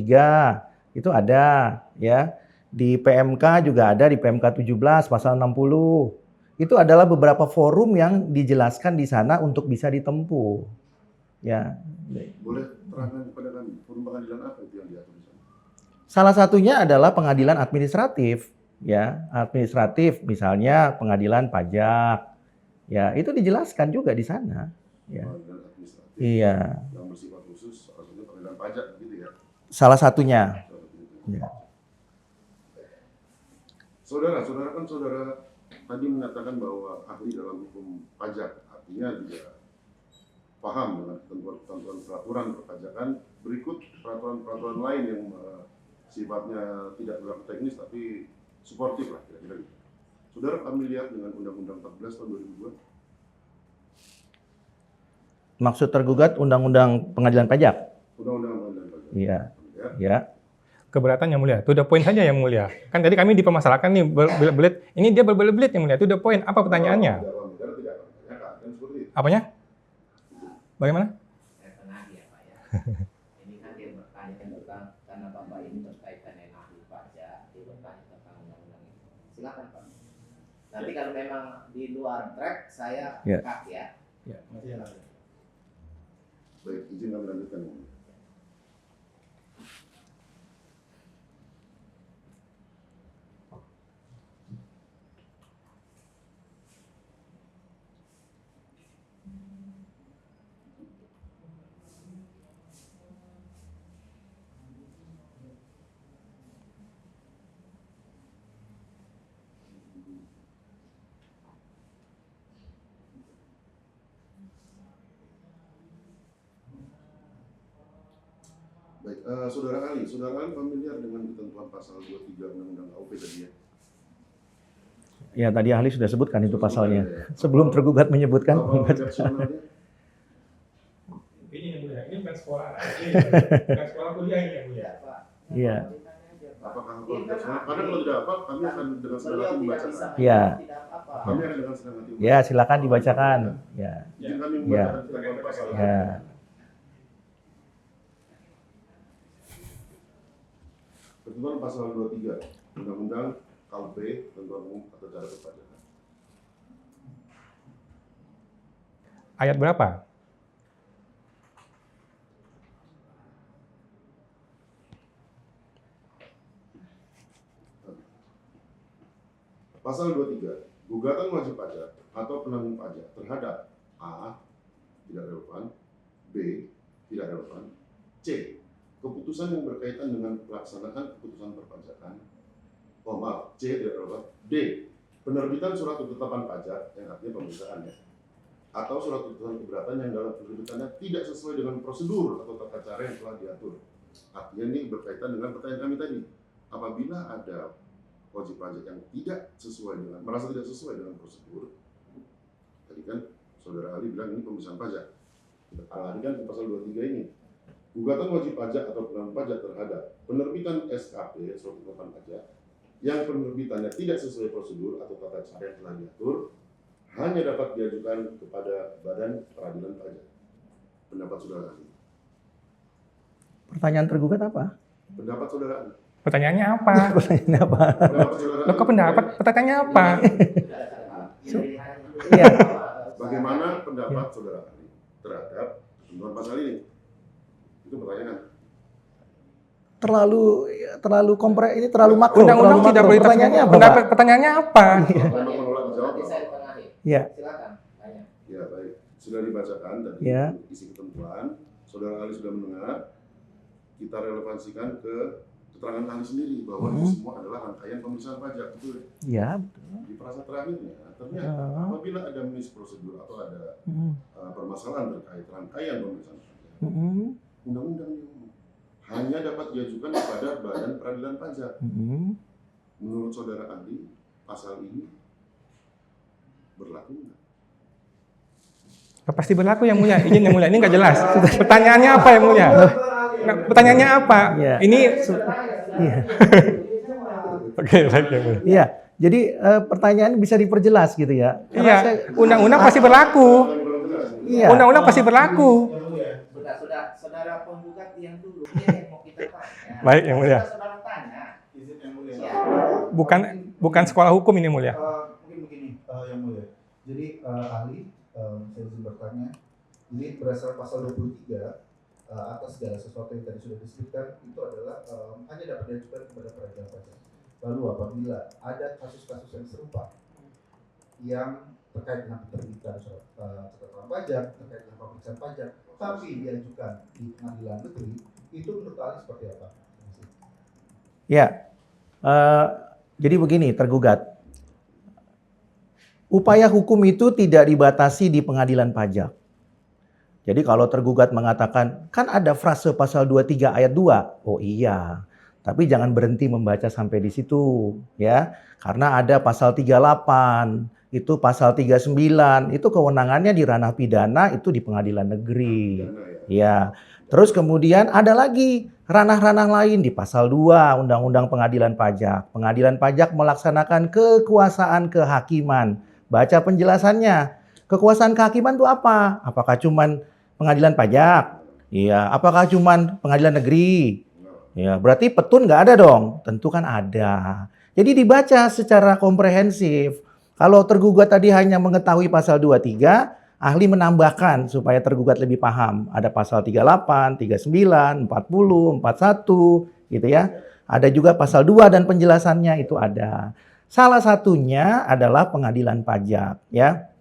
Itu ada ya. Di PMK juga ada di PMK 17 pasal 60. Itu adalah beberapa forum yang dijelaskan di sana untuk bisa ditempuh. Ya. boleh terangkan kepada kami forum pengadilan apa itu yang diatur di sana? Salah satunya adalah pengadilan administratif, ya, administratif misalnya pengadilan pajak, ya itu dijelaskan juga di sana, ya. Pengadilan administratif Iya, yang bersifat khusus, salah satunya pengadilan pajak, begitu ya? salah satunya. Salah satunya. Ya. Saudara kan saudara tadi menyatakan bahwa ahli dalam hukum pajak, artinya juga paham dengan ketentuan-ketentuan peraturan perpajakan. Berikut peraturan-peraturan lain yang sifatnya tidak berlaku teknis tapi suportif lah kira-kira gitu. Saudara familiar dengan Undang-Undang 14 tahun 2002? Maksud tergugat Undang-Undang Pengadilan Pajak. Undang-Undang pengadilan pajak. Iya, Ya. ya. Keberatan yang mulia. To the point saja yang mulia. Kan tadi kami dipermasalahkan nih berbelit-belit. Ini dia berbelit-belit yang mulia. To the point. Apa pertanyaannya? Dalam negara tidak akan ditanyakan, kan seperti itu. Apanya? Bagaimana? Saya tenagi ya Pak ya. Ini kan dia bertanya tentang, karena Bapak ini berkaitan dengan ahli pajak, dia bertanya tentang undang-undang ini. Silakan Pak. Nanti kalau memang di luar track, saya Ya. cut ya. Baik, izin kami lanjutkan. Yang mulia. Baik, saudara ahli familiar dengan ketentuan pasal 23 Undang-Undang KUP tadi ya? Ya tadi ahli sudah sebutkan itu pasalnya. Sebelum tergugat menyebutkan. Apa redaksionalnya? Ini yang mulia. Ini bukan sekolah. Bukan sekolah kuliah ini yang mulia. Pak. Iya. Apakah apa redaksional? Karena kalau tidak apa, kami akan dengan senang hati membacakan. Iya. Tidak apa-apa. Kami akan dengan senang hati. Ya, silakan dibacakan. Ya. Izin kami Ya. membacakan ketentuan pasal. Ya. Ketentuan pasal 23 Undang-Undang KUP, Ketentuan Umum Tata Cara Perpajakan. Ayat berapa? Pasal 23, gugatan wajib pajak atau penanggung pajak terhadap A. Tidak relevan, B. Tidak relevan, C. Keputusan yang berkaitan dengan pelaksanaan keputusan perpajakan. Oh maaf, C tidak relevan, D. Penerbitan surat ketetapan pajak yang artinya pemeriksaan ya, atau surat keputusan keberatan yang dalam penerbitannya tidak sesuai dengan prosedur atau tata cara yang telah diatur. Artinya ini berkaitan dengan pertanyaan kami tadi. Apabila ada wajib pajak yang merasa tidak sesuai dengan prosedur, tadi kan saudara ahli bilang ini pemeriksaan pajak. Kita alihkan ke pasal 23 ini. Gugatan wajib pajak atau penanggung pajak terhadap penerbitan SKP surat ketetapan pajak yang penerbitannya tidak sesuai prosedur atau tata cara yang telah diatur hanya dapat diajukan kepada Badan Peradilan Pajak. Pendapat saudara ahli. Pertanyaan tergugat apa? Pendapat saudara ahli. Pertanyaannya apa? Pertanyaannya apa? Pendapat saudara Lo kok pendapat? Pertanyaannya apa? Iya. Bagaimana pendapat saudara ahli terhadap ketentuan pasal ini? Itu pertanyaan. Terlalu ini terlalu makro. Undang-undang terlalu tidak makro. boleh Pertanyaannya apa, pendapat. Pak? Pertanyaannya apa? Memang menolak dijawab. Nanti saya tengahi. Iya. Silakan. Tanya. Ya baik, sudah dibacakan tadi Ya. isi ketentuan. Saudara ahli sudah mendengar. Kita relevansikan ke keterangan ahli sendiri bahwa itu semua adalah rangkaian pemeriksaan pajak, betul ya? Iya, betul. Di frasa terakhirnya ternyata apabila ada misprosedur atau ada permasalahan terkait rangkaian pemeriksaan pajak, undang-undang hanya dapat diajukan kepada Badan Peradilan Pajak. Menurut saudara ahli, pasal ini berlaku nggak? Pasti berlaku yang mulia. Izin yang mulia, ini nggak jelas. Pertanyaannya apa yang mulia? Pertanyaannya apa? Iya. Ini Iya. oke, baik yang mulia. Iya. Jadi pertanyaan bisa diperjelas gitu ya. Karena Iya, undang-undang pasti berlaku. Iya. Undang-undang pasti berlaku. Sudah, saudara penggugat yang dulu yang mau kita tanya. Baik yang mulia. Saudara tanya. Izin yang mulia. Ya. Bukan sekolah hukum ini mulia. Mungkin begini, yang mulia. Jadi ahli, saya izin bertanya. Ini berdasarkan pasal 23 atas segala sesuatu yang tadi sudah disebutkan itu adalah hanya dapat diajukan kepada peradilan pajak. Lalu apabila ada kasus-kasus yang serupa yang terkait dengan penerbitan surat catatan pajak, terkait dengan pemeriksaan pajak, tapi diajukan di pengadilan negeri, itu menurut ahli seperti apa? Ya, jadi begini tergugat. Upaya hukum itu tidak dibatasi di pengadilan pajak. Jadi kalau tergugat mengatakan, kan ada frase pasal 23 ayat 2. Oh iya, tapi jangan berhenti membaca sampai di situ. Ya, karena ada pasal 38, itu pasal 39, itu kewenangannya di ranah pidana, itu di pengadilan negeri. Ya, terus kemudian ada lagi ranah-ranah lain di pasal 2 Undang-Undang Pengadilan Pajak. Pengadilan pajak melaksanakan kekuasaan kehakiman. Baca penjelasannya. Kekuasaan kehakiman itu apa? Apakah cuman pengadilan pajak? Iya. Apakah cuman pengadilan negeri? Ya, berarti petun nggak ada dong? Tentu kan ada. Jadi dibaca secara komprehensif. Kalau tergugat tadi hanya mengetahui pasal 23, ahli menambahkan supaya tergugat lebih paham. Ada pasal 38, 39, 40, 41 gitu ya. Ada juga pasal 2 dan penjelasannya itu ada. Salah satunya adalah pengadilan pajak ya.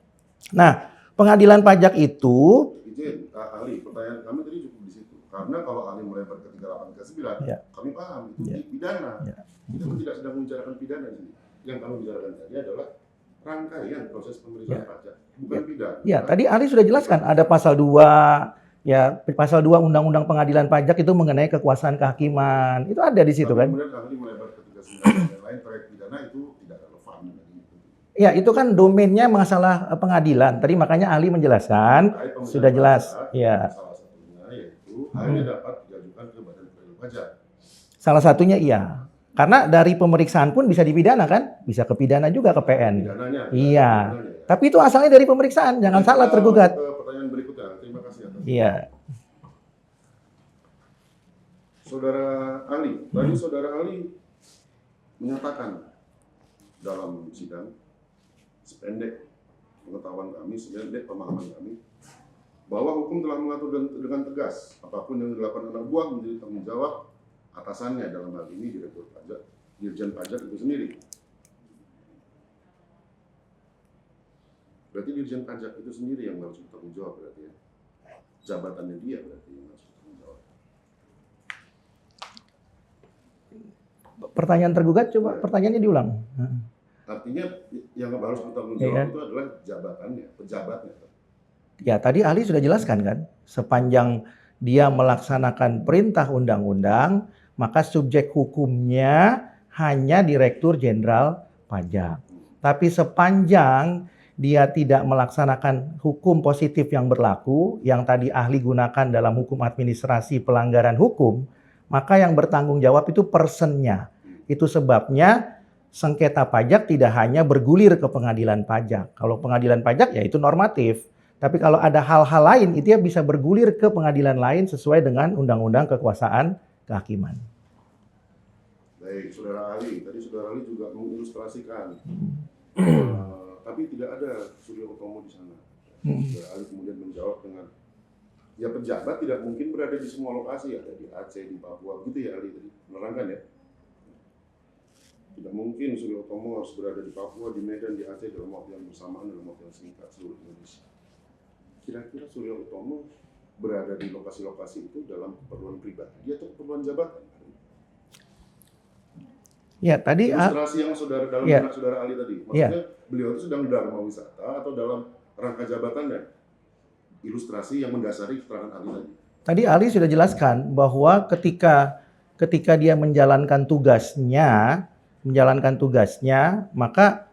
Nah, pengadilan pajak itu Izin, ahli, pertanyaan kami tadi cukup di situ. Karena kalau ahli melebar ke 38 ke 9, Ya. kami paham itu Ya. di pidana. Ya. Kita pun tidak sedang membicarakan pidana di sini. Yang kami bicarakan tadi adalah rangkaian proses pemeriksaan pajak, bukan pidana. ya tadi ahli sudah jelaskan ada pasal 2 ya, pasal 2 Undang-Undang Pengadilan Pajak itu mengenai kekuasaan kehakiman. Itu ada di situ Tapi kan? kemudian ahli melebar ke 39 dan lain terkait pidana itu tidak relevan. Ya, itu kan domainnya masalah pengadilan. Tadi makanya ahli menjelaskan, Terkait pemeriksaan sudah jelas. pajak, Ya. salah satunya yaitu hanya dapat diajukan ke Badan Peradilan Pajak. Salah satunya iya. Karena dari pemeriksaan pun bisa dipidana kan? Bisa ke pidana juga ke PN. Pidananya. Iya. Pidananya. Tapi itu asalnya dari pemeriksaan, jangan salah tergugat. Pertanyaan berikutnya. Terima kasih atas. Iya. Saudara ahli, tadi saudara ahli menyatakan dalam sidang sependek pengetahuan kami, sependek pemahaman kami, bahwa hukum telah mengatur dengan tegas apapun yang dilakukan anak buah menjadi tanggung jawab atasannya, dalam hal ini Direktur Pajak, Dirjen Pajak itu sendiri. Berarti Dirjen Pajak itu sendiri yang harus bertanggung jawab berarti ya. Jabatannya dia berarti yang harus bertanggung jawab. Pertanyaan tergugat coba pertanyaannya diulang. Artinya yang harus bertanggung jawab Iya. itu adalah jabatannya, pejabatnya. Ya, tadi ahli sudah jelaskan kan, sepanjang dia melaksanakan perintah undang-undang, maka subjek hukumnya hanya Direktur Jenderal Pajak. Tapi sepanjang dia tidak melaksanakan hukum positif yang berlaku, yang tadi ahli gunakan dalam hukum administrasi pelanggaran hukum, maka yang bertanggung jawab itu personnya. Itu sebabnya sengketa pajak tidak hanya bergulir ke pengadilan pajak. Kalau pengadilan pajak ya itu normatif. Tapi kalau ada hal-hal lain, itu ya bisa bergulir ke pengadilan lain sesuai dengan Undang-Undang Kekuasaan Kehakiman. Baik, saudara ahli. Tadi saudara ahli juga mengilustrasikan. Tapi tidak ada Suryo Utomo di sana. Saudara ahli kemudian menjawab dengan, ya pejabat tidak mungkin berada di semua lokasi. Ada di Aceh, di Papua, gitu ya ahli tadi. Menerangkan ya. Tidak mungkin Suryo Utomo harus berada di Papua, di Medan, di Aceh dalam waktu yang bersamaan, dalam waktu yang singkat seluruh Indonesia. Kira-kira Suryo Utomo berada di lokasi-lokasi itu dalam keperluan pribadi atau keperluan jabatan? Ya, tadi Ilustrasi yang saudara dalam ya. benak saudara Ali tadi, Ya. maksudnya beliau itu sedang dharma wisata atau dalam rangka jabatannya? Ilustrasi yang mendasari keterangan Ali tadi. Tadi Ali sudah jelaskan bahwa ketika dia menjalankan tugasnya, maka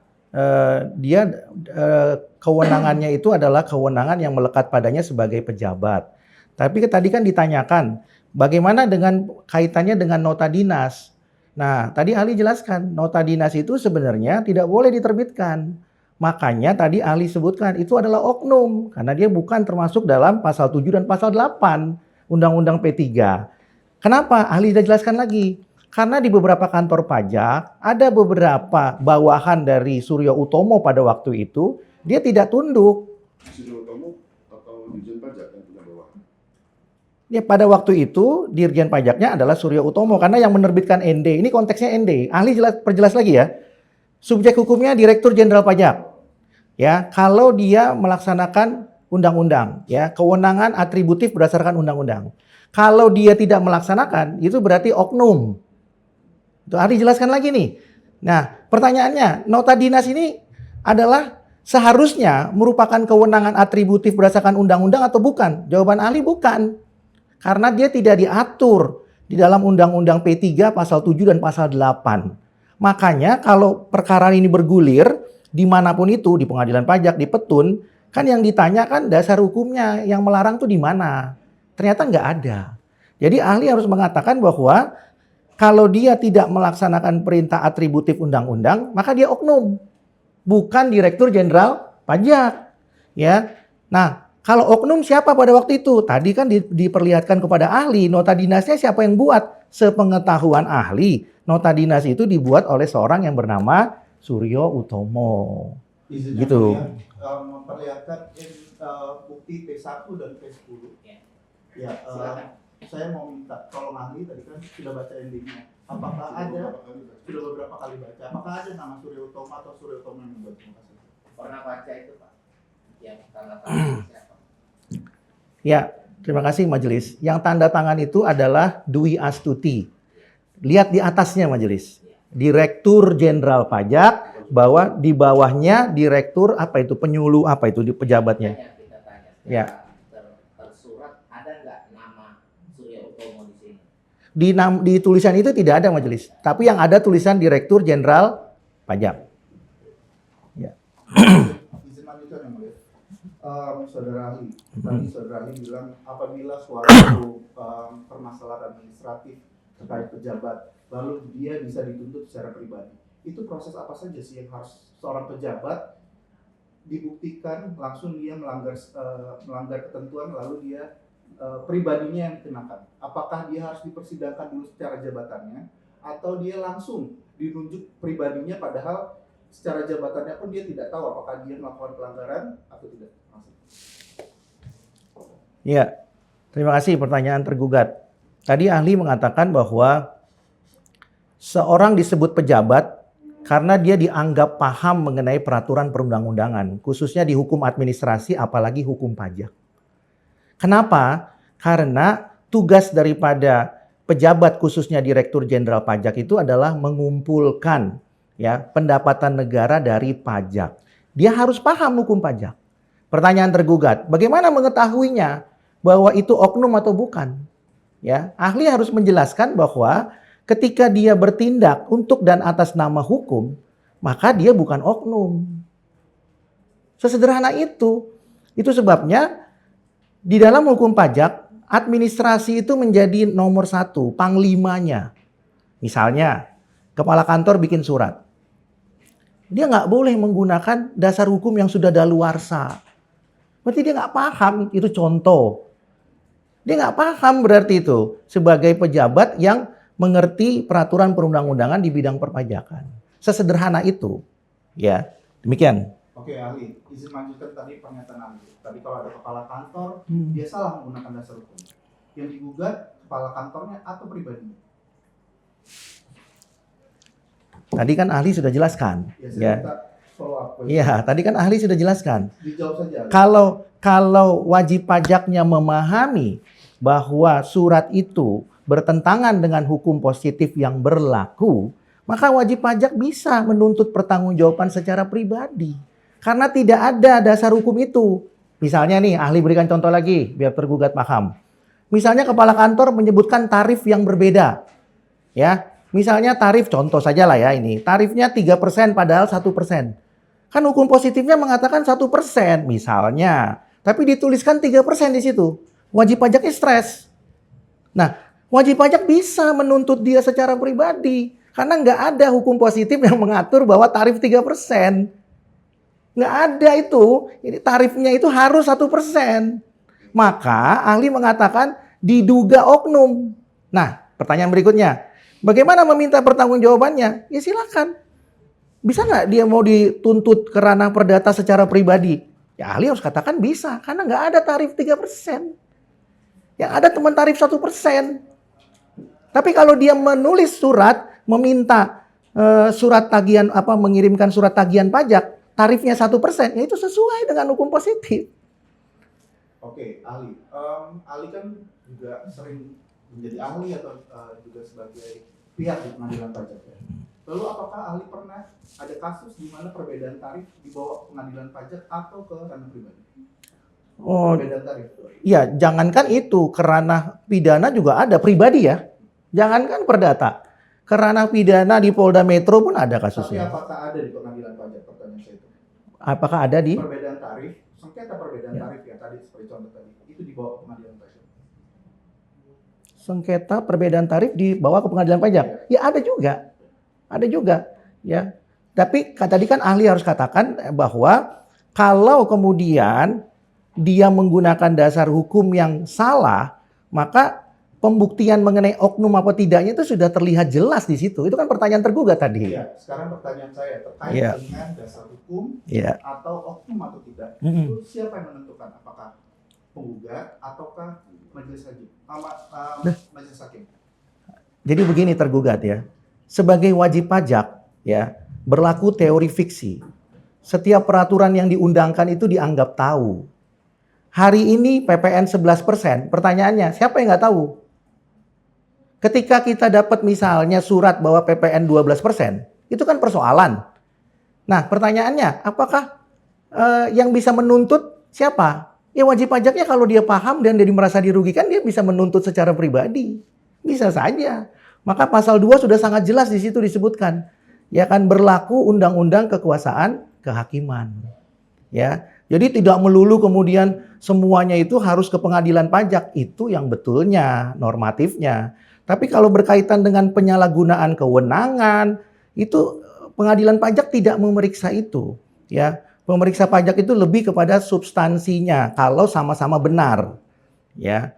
kewenangannya itu adalah kewenangan yang melekat padanya sebagai pejabat. Tapi tadi kan ditanyakan, bagaimana dengan kaitannya dengan nota dinas? Nah, tadi Ali jelaskan, nota dinas itu sebenarnya tidak boleh diterbitkan. Makanya tadi Ali sebutkan, itu adalah oknum. Karena dia bukan termasuk dalam pasal 7 dan pasal 8 Undang-Undang P3. Kenapa? Ali sudah jelaskan lagi. Karena di beberapa kantor pajak, ada beberapa bawahan dari Suryo Utomo pada waktu itu, dia tidak tunduk. Suryo Utomo atau Dirjen Pajak yang punya bawahan? Ya, pada waktu itu Dirjen Pajaknya adalah Suryo Utomo karena yang menerbitkan ND. Ini konteksnya ND. Ahli perjelas lagi ya. Subjek hukumnya Direktur Jenderal Pajak. Ya, kalau dia melaksanakan undang-undang, ya, kewenangan atributif berdasarkan undang-undang. Kalau dia tidak melaksanakan, itu berarti oknum. Itu Ahli jelaskan lagi nih. Nah, pertanyaannya, nota dinas ini adalah seharusnya merupakan kewenangan atributif berdasarkan undang-undang atau bukan? Jawaban Ahli bukan. Karena dia tidak diatur di dalam Undang-Undang P3 pasal 7 dan pasal 8. Makanya kalau perkara ini bergulir dimanapun itu, di pengadilan pajak, di petun, kan yang ditanyakan dasar hukumnya yang melarang tuh di mana? Ternyata nggak ada. Jadi ahli harus mengatakan bahwa kalau dia tidak melaksanakan perintah atributif undang-undang, maka dia oknum. Bukan Direktur Jenderal Pajak. Ya. Nah, kalau oknum siapa pada waktu itu? Tadi kan diperlihatkan kepada ahli, nota dinasnya siapa yang buat? Sepengetahuan ahli, nota dinas itu dibuat oleh seorang yang bernama Suryo Utomo. Izinnya Gitu. Memperlihatkan bukti P1 dan P10. Ya, saya mau minta tolong ahli, tadi kan sudah baca endingnya. Apakah ada, sudah beberapa kali baca, apakah ada nama Suryo Utomo atau Suryo Utomo yang membuat? Terima kasih. Pernah baca itu Pak? Yang tanda tangan siapa? Ya, terima kasih majelis. Yang tanda tangan itu adalah Dwi Astuti. Lihat di atasnya majelis. Direktur Jenderal Pajak, bahwa di bawahnya direktur apa itu, penyuluh apa itu di pejabatnya. Kita tanya. Ya. Tersurat ada nggak nama Suryo Utomo di sini? Di tulisan itu tidak ada majelis. Tapi yang ada tulisan Direktur Jenderal Pajak. Ya. Izin lanjutkan yang mulia. Saudara ahli, tadi saudara ahli bilang apabila suatu permasalahan administratif terkait pejabat, lalu dia bisa dituntut secara pribadi. Itu proses apa saja sih yang harus seorang pejabat dibuktikan langsung dia melanggar ketentuan lalu dia pribadinya yang dikenakan? Apakah dia harus dipersidangkan dulu secara jabatannya atau dia langsung dinunjuk pribadinya padahal secara jabatannya pun dia tidak tahu apakah dia melakukan pelanggaran atau tidak? Ya, terima kasih pertanyaan tergugat. Tadi ahli mengatakan bahwa seorang disebut pejabat karena dia dianggap paham mengenai peraturan perundang-undangan, khususnya di hukum administrasi apalagi hukum pajak. Kenapa? Karena tugas daripada pejabat khususnya Direktur Jenderal Pajak itu adalah mengumpulkan ya pendapatan negara dari pajak. Dia harus paham hukum pajak. Pertanyaan tergugat, bagaimana mengetahuinya bahwa itu oknum atau bukan? Ya, ahli harus menjelaskan bahwa ketika dia bertindak untuk dan atas nama hukum, maka dia bukan oknum. Sesederhana itu. Itu sebabnya di dalam hukum pajak, administrasi itu menjadi nomor 1, panglimanya. Misalnya, kepala kantor bikin surat. Dia nggak boleh menggunakan dasar hukum yang sudah daluarsa. Berarti dia nggak paham, itu contoh. Dia nggak paham berarti itu sebagai pejabat yang mengerti peraturan perundang-undangan di bidang perpajakan. Sesederhana itu. Ya, demikian. Oke ahli, izin lanjutkan tadi pernyataan ahli. Tadi kalau ada kepala kantor, dia salah menggunakan dasar hukum. Yang digugat kepala kantornya atau pribadinya? Tadi kan ahli sudah jelaskan. Ya, saya Ya. minta follow up. Iya, tadi kan ahli sudah jelaskan. Dijawab saja. Kalau wajib pajaknya memahami bahwa surat itu bertentangan dengan hukum positif yang berlaku, maka wajib pajak bisa menuntut pertanggungjawaban secara pribadi. Karena tidak ada dasar hukum itu. Misalnya nih, ahli berikan contoh lagi biar tergugat paham. Misalnya kepala kantor menyebutkan tarif yang berbeda. Ya, misalnya tarif contoh saja lah ya ini. Tarifnya 3% padahal 1%. Kan hukum positifnya mengatakan 1% misalnya. Tapi dituliskan 3% di situ. Wajib pajaknya stres. Nah, wajib pajak bisa menuntut dia secara pribadi. Karena nggak ada hukum positif yang mengatur bahwa tarif 3%. Nggak ada itu. Ini tarifnya itu harus 1%. Maka ahli mengatakan diduga oknum. Nah, pertanyaan berikutnya. Bagaimana meminta pertanggungjawabannya? Ya silakan. Bisa nggak dia mau dituntut ke ranah perdata secara pribadi? Ya ahli harus katakan bisa. Karena nggak ada tarif 3%. Yang ada cuma tarif 1%. Tapi kalau dia menulis surat, meminta surat tagihan mengirimkan surat tagihan pajak, tarifnya 1%, ya itu sesuai dengan hukum positif. Oke, ahli. Ahli kan juga sering menjadi ahli atau juga sebagai pihak di pengadilan pajak ya. Lalu apakah ahli pernah ada kasus di mana perbedaan tarif dibawa ke pengadilan pajak atau ke ranah pribadi? Oh, Perbedaan tarif. ya jangankan itu, ke ranah pidana juga ada pribadi ya. Jangankan perdata, ke ranah pidana di Polda Metro pun ada Tapi kasusnya. apakah ada di pengadilan pajak? Pertanyaan saya itu. Apakah ada di? Perbedaan tarif, sengketa perbedaan Ya. tarif yang tadi seperti contoh tadi, itu dibawa ke pengadilan pajak. Sengketa perbedaan tarif dibawa ke pengadilan pajak? Ya ada juga. Ada juga. Ya. Tapi tadi kan ahli harus katakan bahwa kalau kemudian dia menggunakan dasar hukum yang salah, maka pembuktian mengenai oknum apa tidaknya itu sudah terlihat jelas di situ. Itu kan pertanyaan tergugat tadi. Iya, sekarang pertanyaan saya terkait Iya. dengan dasar hukum Iya. atau oknum atau tidak. Mm-mm. Itu siapa yang menentukan? Apakah penggugat ataukah majelis hakim? Majelis hakim. Jadi begini tergugat ya. Sebagai wajib pajak ya, berlaku teori fiksi. Setiap peraturan yang diundangkan itu dianggap tahu. Hari ini PPN 11%, pertanyaannya siapa yang nggak tahu? Ketika kita dapat misalnya surat bahwa PPN 12%, itu kan persoalan. Nah pertanyaannya, apakah yang bisa menuntut siapa? Ya wajib pajaknya kalau dia paham dan dia merasa dirugikan, dia bisa menuntut secara pribadi. Bisa saja. Maka pasal 2 sudah sangat jelas di situ disebutkan. Ya kan berlaku undang-undang kekuasaan kehakiman. Ya. Jadi tidak melulu kemudian semuanya itu harus ke pengadilan pajak. Itu yang betulnya, normatifnya. Tapi kalau berkaitan dengan penyalahgunaan kewenangan, itu pengadilan pajak tidak memeriksa itu. Ya, pemeriksa pajak itu lebih kepada substansinya kalau sama-sama benar. Ya,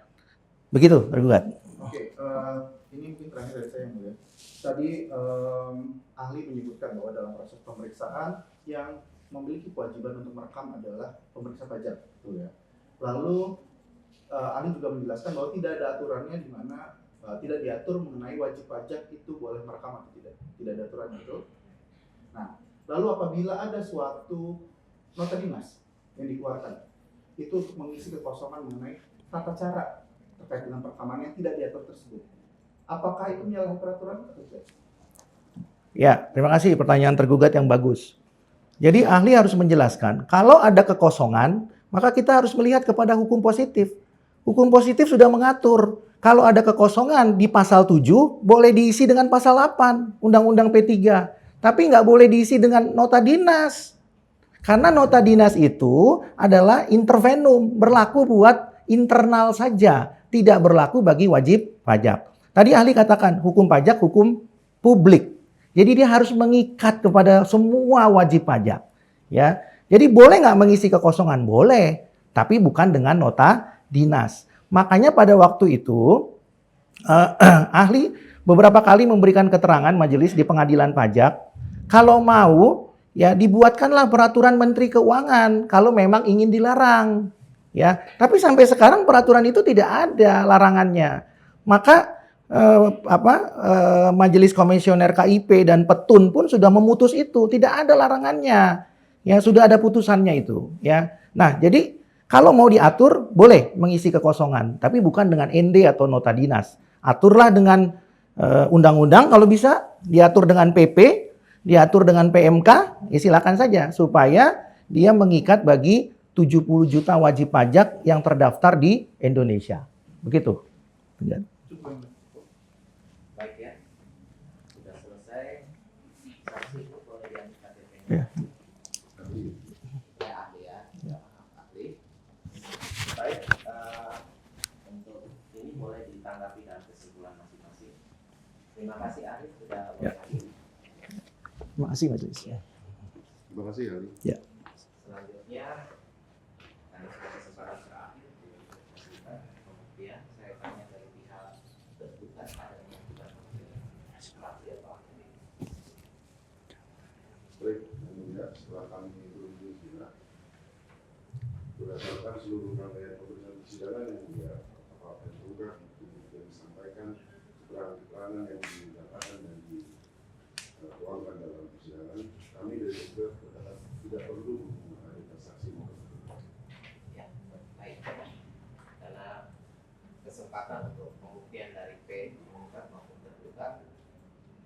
begitu tergugat. Oke, ini mungkin terakhir dari saya yang mulia. Tadi ahli menyebutkan bahwa dalam proses pemeriksaan yang memiliki kewajiban untuk merekam adalah pemeriksa pajak, betul ya. Lalu ahli juga menjelaskan bahwa tidak ada aturannya di mana tidak diatur mengenai wajib pajak itu boleh merekam atau tidak. Tidak ada aturan itu. Nah, lalu apabila ada suatu nota dinas yang dikeluarkan, itu untuk mengisi kekosongan mengenai tata cara terkait dengan perekaman yang tidak diatur tersebut. Apakah itu menyalahi peraturan atau tidak? Ya, terima kasih pertanyaan tergugat yang bagus. Jadi ahli harus menjelaskan, kalau ada kekosongan, maka kita harus melihat kepada hukum positif. Hukum positif sudah mengatur, kalau ada kekosongan di pasal 7, boleh diisi dengan pasal 8, Undang-Undang P3. Tapi nggak boleh diisi dengan nota dinas. Karena nota dinas itu adalah intervenum, berlaku buat internal saja, tidak berlaku bagi wajib pajak. Tadi ahli katakan, hukum pajak, hukum publik. Jadi dia harus mengikat kepada semua wajib pajak. Ya, jadi boleh nggak mengisi kekosongan? Boleh, tapi bukan dengan nota dinas. Makanya pada waktu itu ahli beberapa kali memberikan keterangan majelis di pengadilan pajak. Kalau mau, ya dibuatkanlah peraturan Menteri Keuangan kalau memang ingin dilarang. Ya, tapi sampai sekarang peraturan itu tidak ada larangannya. Maka Majelis Komisioner KIP dan Petun pun sudah memutus itu, tidak ada larangannya. Ya, sudah ada putusannya itu, ya. Nah, jadi kalau mau diatur boleh mengisi kekosongan, tapi bukan dengan ND atau nota dinas. Aturlah dengan undang-undang kalau bisa diatur dengan PP, diatur dengan PMK, ya silakan saja supaya dia mengikat bagi 70 juta wajib pajak yang terdaftar di Indonesia. Begitu. Baik ya, sudah selesai. Saksi boleh yang KTP-nya. Ya. Ya ahli ya, ahli. Baik, untuk ini boleh ditanggapi dalam kesimpulan masing-masing. Terima kasih ahli sudah berhadir. Terima kasih Majelis. Terima kasih Ali. Ya. Selanjutnya, karena sudah kesempatan terakhir, kemudian saya tanya dari pihak tergugat ada yang juga ahli atau ahli. Baik, yang mulia, setelah kami berunding juga berdasarkan seluruh rangkaian pemeriksaan persidangan yang mulia, apa yang tergugat yang disampaikan, keterangan-keterangan yang dinyatakan dan dituangkan dalam persidangan, kami dari tergugat berkata tidak perlu menghadirkan saksi maupun tergugat. Ya, baik. Karena kesempatan untuk pembuktian dari P mengungkap maupun tergugat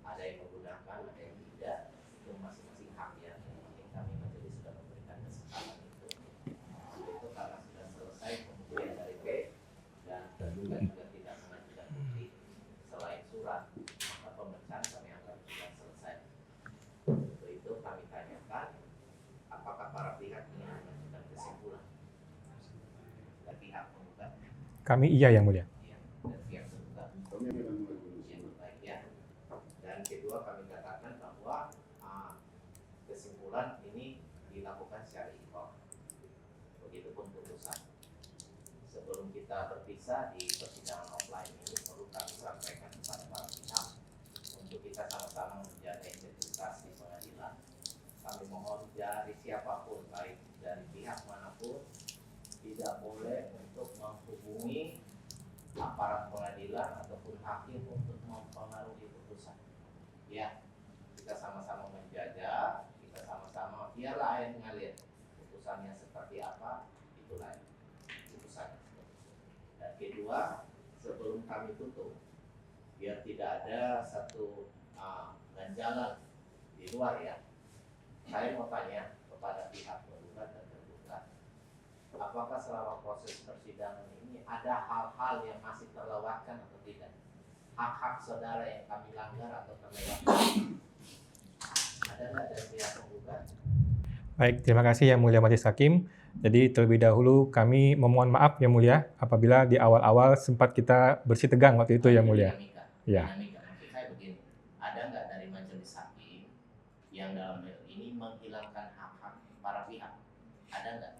ada yang menggunakan, ada yang tidak, itu masing-masing hak ya. Yang penting kami majelis sudah memberikan kesempatan itu. Itu karena sudah selesai pembuktian dari P dan tergugat juga tidak mengajukan bukti selain surat, maka pemeriksaan kami anggap sudah selesai. Untuk itu kami tanyakan apakah para pihak ingin mengajukan kesimpulan dari pihak penggugat. Kami iya yang mulia. Ya, dan pihak tergugat. Kami akan mengajukan Ya, baik ya. Dan kedua kami katakan bahwa kesimpulan ini dilakukan secara impor. Begitupun putusan. Sebelum kita berpisah di persidangan offline ini perlu kami sampaikan kepada para pihak untuk kita sama-sama menjaga integritas di pengadilan. Kami mohon dari siapapun, baik dari pihak manapun, tidak boleh untuk menghubungi aparat pengadilan ataupun hakim untuk mempengaruhi putusan. Ya, kita sama-sama menjaga, kita sama-sama biarlah air mengalir. Putusannya seperti apa, itulah putusannya. Dan kedua, sebelum kami tutup, biar tidak ada satu ganjalan di luar ya, saya mau tanya kepada pihak penggugat dan tergugat, apakah selama proses persidangan ini ada hal-hal yang masih terlewatkan atau tidak? Hak-hak saudara yang kami langgar atau terlewatkan? Ada nggak dari pihak penggugat? Baik, terima kasih Yang Mulia Majelis Hakim. Jadi terlebih dahulu kami memohon maaf Yang Mulia apabila di awal-awal sempat kita bersih tegang waktu itu Yang Mulia. Ya. Dinamika. Maksud saya begini, ada nggak dari majelis hakim yang dalam hal ini menghilangkan hak-hak para pihak? Ada nggak?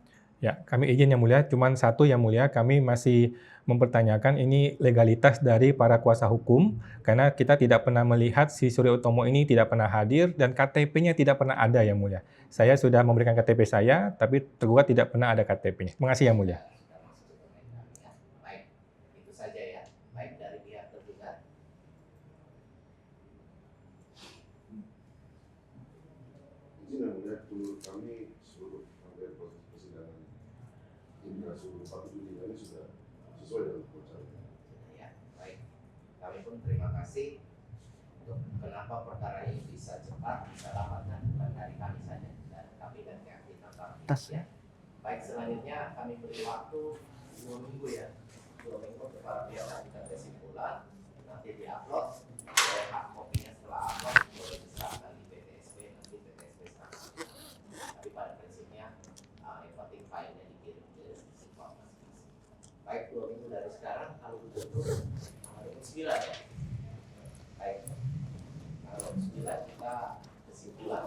Ya, kami izin Yang Mulia, cuman satu Yang Mulia, kami masih mempertanyakan ini legalitas dari para kuasa hukum, karena kita tidak pernah melihat si Surya Utomo ini tidak pernah hadir dan KTP-nya tidak pernah ada Yang Mulia. Saya sudah memberikan KTP saya, tapi tergugat tidak pernah ada KTP-nya. Terima kasih Yang Mulia. Sudah masuk ke domain kami ya. Baik, itu saja ya. Baik dari pihak tergugat. Izin yang mulia, menurut kami seluruh rangkaian proses persidangan hingga seluruh 4 Juni ini sudah sesuai dengan kepercayaan. Ya, baik. Kami pun terima kasih untuk kenapa perkara ini bisa cepat, bisa dapatkan bukan dari kami saja, dan kami dan keyakinan para pihak ya. Baik, selanjutnya kami beri waktu 2 minggu ya. 2 minggu kepada pihak mengajukan kesimpulan, nanti diupload, hak kopinya setelah upload boleh diserahkan di PTSP, nanti PTSP serahkan. Tapi pada prinsipnya yang penting filenya dikirim ke siswa masing-masing. Baik, 2 minggu dari sekarang, kalau betul tanggal 29 ya. Baik, kalau 29 kita kesimpulan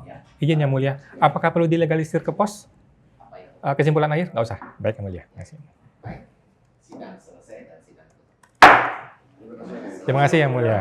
ya. Izin Yang Mulia, apakah perlu dilegalisir ke pos? Apa itu? Kesimpulan akhir? Nggak usah. Baik Yang Mulia. Terima kasih. Baik, sidang selesai dan sidang tutup. Terima kasih Yang Mulia.